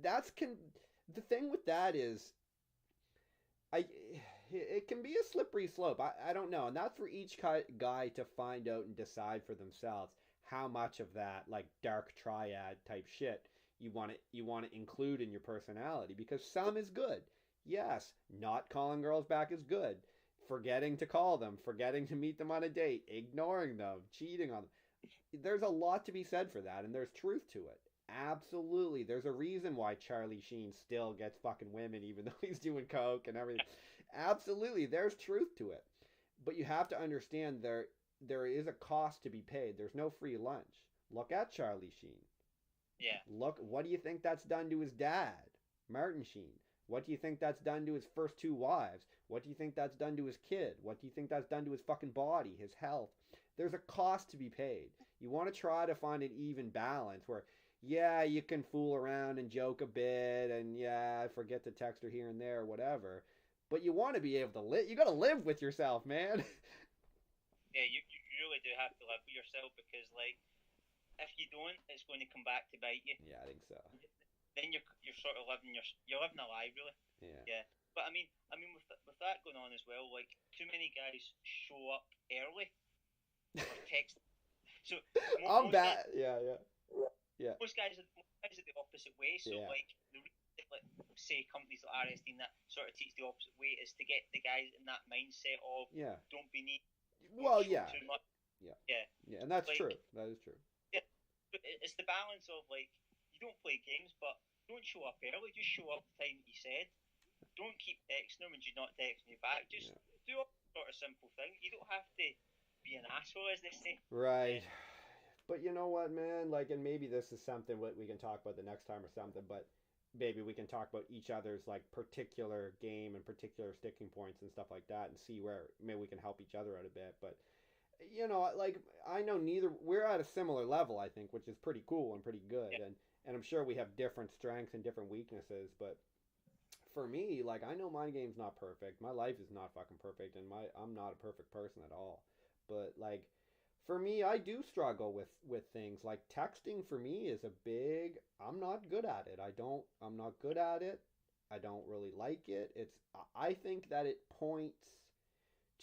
The thing with that is, it can be a slippery slope. I don't know, and that's for each guy to find out and decide for themselves how much of that like dark triad type shit you want to include in your personality, because some is good. Yes, not calling girls back is good. Forgetting to call them, forgetting to meet them on a date, ignoring them, cheating on them. There's a lot to be said for that, and there's truth to it. Absolutely. There's a reason why Charlie Sheen still gets fucking women even though he's doing coke and everything. Absolutely. There's truth to it. But you have to understand there is a cost to be paid. There's no free lunch. Look at Charlie Sheen. Yeah. Look, what do you think that's done to his dad, Martin Sheen? What do you think that's done to his first two wives? What do you think that's done to his kid? What do you think that's done to his fucking body, his health? There's a cost to be paid. You want to try to find an even balance where, yeah, you can fool around and joke a bit, and yeah, forget to text her here and there or whatever. But you want to be able to live. You got to live with yourself, man. Yeah, you really do have to live with yourself, because like if you don't, it's going to come back to bite you. Yeah, I think so. Then you're sort of living you're living a lie, really. Yeah. But I mean with that going on as well, like too many guys show up early or text. So I'm bad. Yeah. Most guys are the opposite way. So like say companies like RSD and that sort of teach the opposite way, is to get the guys in that mindset of don't be needy. Well, yeah. Too much. Yeah, and that's like, true. That is true. Yeah, it's the balance of like you don't play games, but don't show up early. Just show up the time that you said. Don't keep texting them when you're not texting you back. Just do a sort of simple thing. You don't have to be an asshole, as they say. Right. But you know what, man? Like, and maybe this is something what we can talk about the next time or something. But maybe we can talk about each other's like particular game and particular sticking points and stuff like that, and see where maybe we can help each other out a bit. But you know, like I know we're at a similar level, I think, which is pretty cool and pretty good. And I'm sure we have different strengths and different weaknesses. But for me, like I know my game's not perfect. My life is not fucking perfect, and I'm not a perfect person at all. But like for me, I do struggle with things like texting. For me is a big. I'm not good at it. I'm not good at it. I don't really like it. I think that it points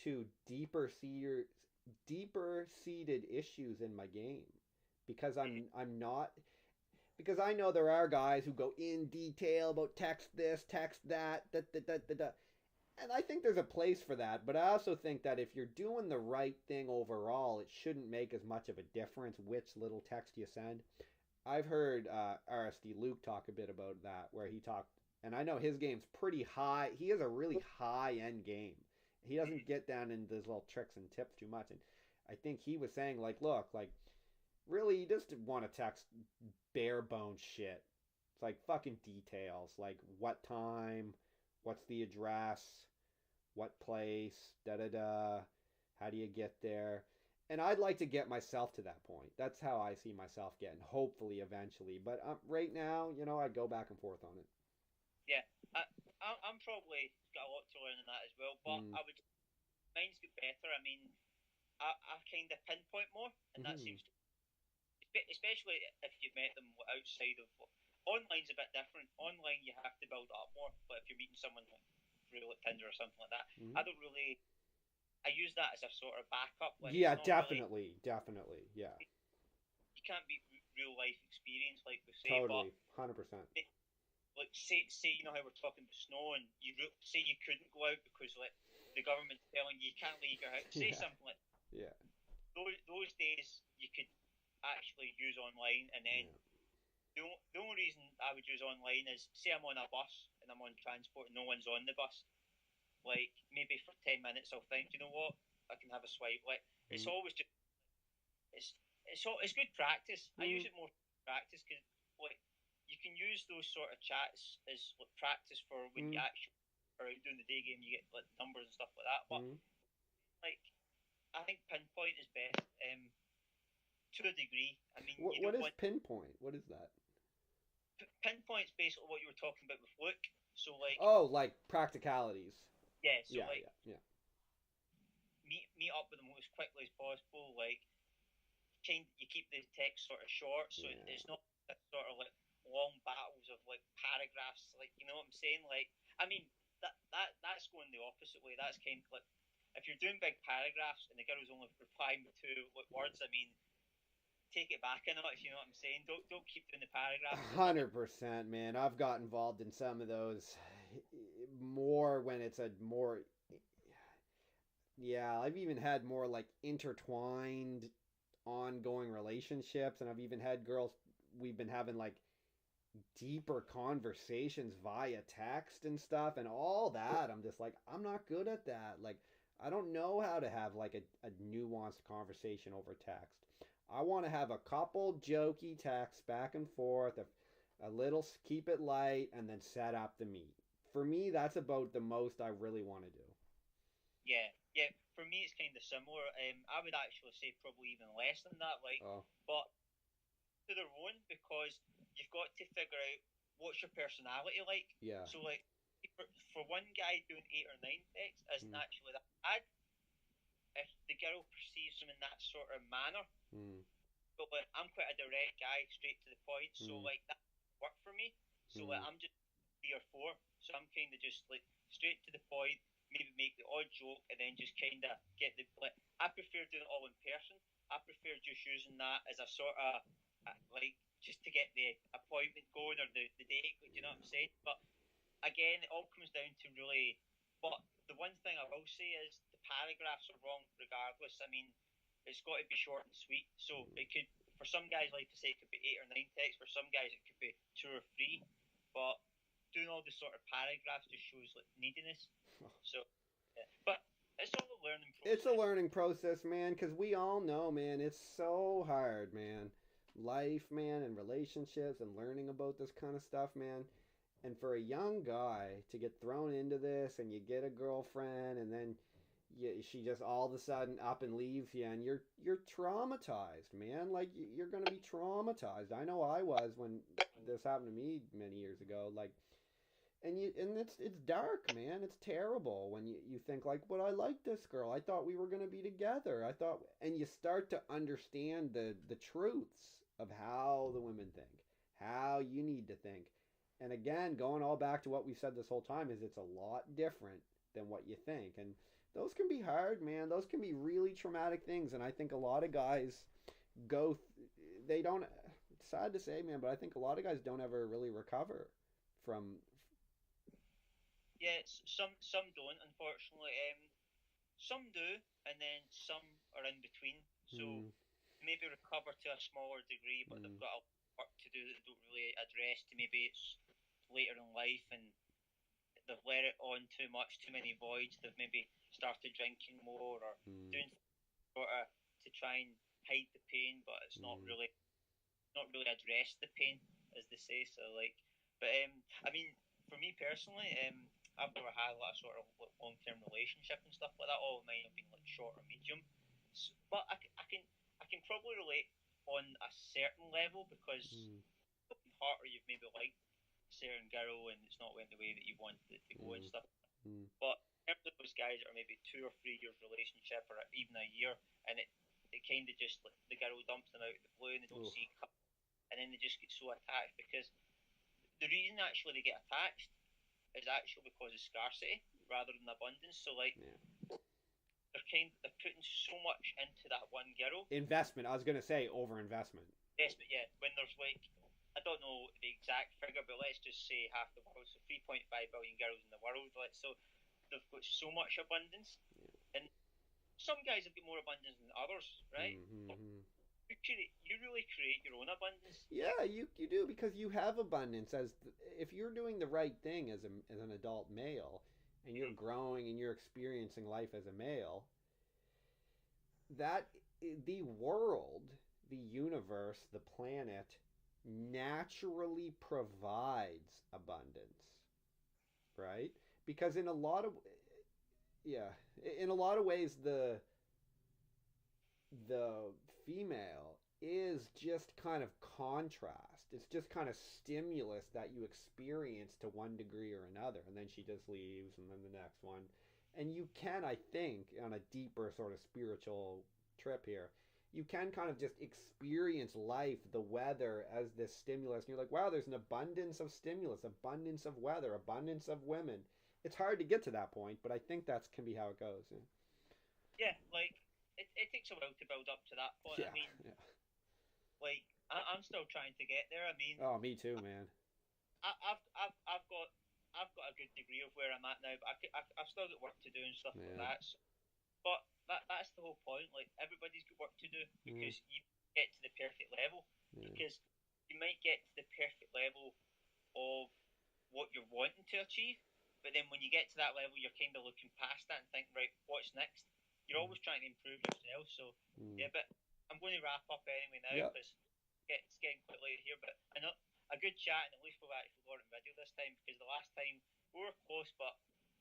to deeper seated issues in my game because I'm not because I know there are guys who go in detail about text this, text that, and I think there's a place for that. But I also think that if you're doing the right thing overall, it shouldn't make as much of a difference which little text you send. I've heard RSD Luke talk a bit about that, where he talked, and I know his game's pretty high. He has a really high end game. He doesn't get down into those little tricks and tips too much. And I think he was saying, like, look, like, really, you just want to text bare bones shit. It's like fucking details, like what time, what's the address, what place, da da da, how do you get there? And I'd like to get myself to that point. That's how I see myself getting, hopefully, eventually. But right now, I'd go back and forth on it. Yeah, I'm probably got a lot to learn in that as well. But Mm. I would mine's get better. I mean, I kind of pinpoint more, and that Mm-hmm. seems to, especially if you've met them outside of online's a bit different. Online you have to build it up more, but if you're meeting someone like through like Tinder or something like that, Mm-hmm. I don't really. I use that as a sort of backup. Like Yeah, it's not really. definitely, yeah, You can't beat real life experience, like we say, but totally, 100%. like say you know how we're talking about snow, and say you couldn't go out because like the government's telling you can't leave your house. Say Yeah, something like yeah, those days you could actually use online, and then yeah. the only reason I would use online is say I'm on a bus and I'm on transport and no one's on the bus. Like maybe for 10 minutes I'll think, you know what, I can have a swipe. Like it's Mm. always just it's it's good practice. I use Mm. it more for practice because like you can use those sort of chats as like practice for when you Mm. actually are out doing the day game. You get like numbers and stuff like that. But Mm. like I think pinpoint is best to a degree. I mean, you What don't is want pinpoint? What is that? pinpoint's basically what you were talking about with Luke. So like Oh, like practicalities. yeah, so Yeah, like yeah, yeah, meet up with them as quickly as possible. Like you keep the text sort of short, so yeah. it's not sort of like long battles of like paragraphs. Like you know what I'm saying? Like I mean that's going the opposite way. That's kind of like if you're doing big paragraphs and the girl's only replying with two like words. I mean, take it back a notch. You know what I'm saying? Don't keep doing the paragraphs because I mean 100%, man. I've got involved in some of those more when it's a more. Yeah, I've even had more like intertwined ongoing relationships, and I've even had girls. We've been having like deeper conversations via text and stuff and all that. I'm just like, I'm not good at that. Like, I don't know how to have like a nuanced conversation over text. I want to have a couple jokey texts back and forth, a little keep it light, and then set up the meat. For me, that's about the most I really want to do. yeah, yeah. For me, it's kind of similar. I would actually say probably even less than that. Like, Oh, but to their own because you've got to figure out what's your personality like. yeah. So like for one guy doing 8 or 9 texts isn't Mm, actually that bad if the girl perceives him in that sort of manner. mm, But like I'm quite a direct guy, straight to the point. So mm, like that work for me. So like mm, I'm just 3 or 4. So I'm kind of just like straight to the point. Maybe make the odd joke and then just kind of get the like. I prefer doing it all in person. I prefer just using that as a sort of like just to get the appointment going or the date. Do you know what I'm saying? But again, it all comes down to really. But the one thing I will say is the paragraphs are wrong regardless. I mean, it's got to be short and sweet. So mm. it could, for some guys, like to say, it could be 8 or 9 texts. For some guys, it could be 2 or 3. But doing all this sort of paragraphs just shows like neediness. So, yeah. But it's all a learning It's a process. learning process, man, because we all know, man, it's so hard, man. Life, man, and relationships and learning about this kind of stuff, man. And for a young guy to get thrown into this and you get a girlfriend and then she just all of a sudden up and leaves you and you're traumatized, man. Like you're going to be traumatized. I know I was when this happened to me many years ago. Like and it's dark, man. It's terrible when you think like, but I like this girl. I thought we were gonna be together. I thought, and you start to understand the truths of how the women think, how you need to think. And again, going all back to what we've said this whole time is it's a lot different than what you think. And those can be hard, man. Those can be really traumatic things. And I think a lot of guys go, they don't, it's sad to say, man, but I think a lot of guys don't ever really recover from. Yeah, some don't, unfortunately. Some do, and then some are in between. So Mm, maybe recover to a smaller degree, but they've mm, got a lot of work to do that they don't really address. To maybe it's later in life and they've let it on too much, too many voids. They've maybe started drinking more or mm, doing sort of to try and hide the pain, but it's mm, not really address the pain, as they say. So like, but I mean, for me personally, I've never had like a sort of like, long term relationship and stuff like that. All of mine have been like short or medium. So, but I can probably relate on a certain level because mm, in heart or you've maybe liked a certain girl and it's not went the way that you wanted it to go and mm, stuff. mm, But in terms of those guys that are maybe 2 or 3 years relationship or even a year and it kind of just like the girl dumps them out of the blue and they don't oof, see it coming and then they just get so attached because the reason actually they get attached is actually because of scarcity rather than abundance. So like yeah. they're putting so much into that one girl. Investment. I was gonna say over investment. Yes, but yeah, when there's like I don't know the exact figure, but let's just say half the world, so 3.5 billion girls in the world. Like so, they've got so much abundance, and some guys have got more abundance than others, right? But Mm-hmm. you really create your own abundance. Like Yeah, you do because you have abundance if you're doing the right thing as an adult male and you're mm, growing and you're experiencing life as a male, that the world, the universe, the planet naturally provides abundance, right? Because in a lot of yeah, in a lot of ways the female is just kind of contrast. It's just kind of stimulus that you experience to one degree or another, and then she just leaves, and then the next one. And you can, I think, on a deeper sort of spiritual trip here, you can kind of just experience life, the weather, as this stimulus. And you're like, wow, there's an abundance of stimulus, abundance of weather, abundance of women. It's hard to get to that point, but I think that can be how it goes. yeah, like it takes a while to build up to that point. I Yeah, mean, yeah. like I'm still trying to get there. I mean, Oh, me too, man. I've got a good degree of where I'm at now, but I've still got work to do and stuff like Yeah. that. So, but that's the whole point. Like everybody's got work to do Mm, because you get to the perfect level. yeah. Because you might get to the perfect level of what you're wanting to achieve, but then when you get to that level, you're kind of looking past that and thinking, right, what's next? You're Mm, always trying to improve yourself. So mm. yeah, but I'm going to wrap up anyway now Yep. because it's getting quite late here. But I know a good chat, and at least we've actually got it in video this time because the last time we were close, but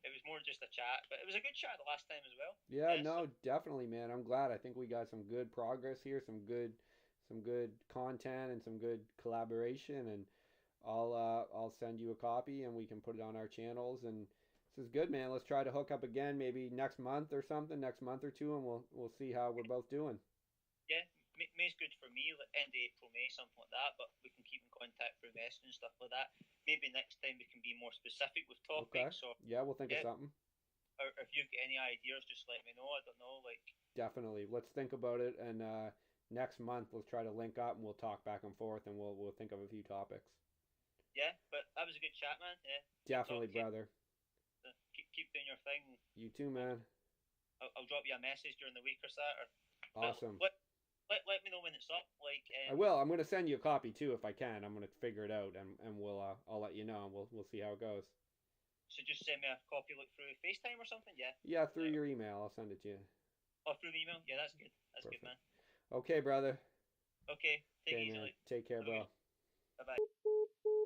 it was more just a chat. But it was a good chat the last time as well. Yeah, Yeah, so no, definitely, man. I'm glad. I think we got some good progress here, some good content and some good collaboration and I'll send you a copy and we can put it on our channels and this is good, man. Let's try to hook up again maybe next month or something, next month or two and we'll see how we're both doing. yeah, May's good for me, like end of April, May, something like that. But we can keep in contact through messaging and stuff like that. Maybe next time we can be more specific with Okay. topics, or Yeah, we'll think of yeah, something. or if you've got any ideas, just let me know. I don't know, like Definitely. Let's think about it and next month let's try to link up and we'll talk back and forth and we'll think of a few topics. yeah. But that was a good chat, man. Yeah, good Definitely, talking to you. brother. Keep doing your thing. You too, We'll, man. I'll drop you a message during the week or so. But Awesome. let me know when it's up. Like I will. I'm going to send you a copy too if I can. I'm going to figure it out and we'll I'll let you know and we'll see how it goes. so just send me a copy like through FaceTime or something. Yeah. Yeah, through Like, your email. I'll send it to you. or through the email. Yeah, that's good. That's good, Perfect. man. Okay, brother. Okay, take Okay, it easy. man. Like, Take care, have a good. bro. Bye bye.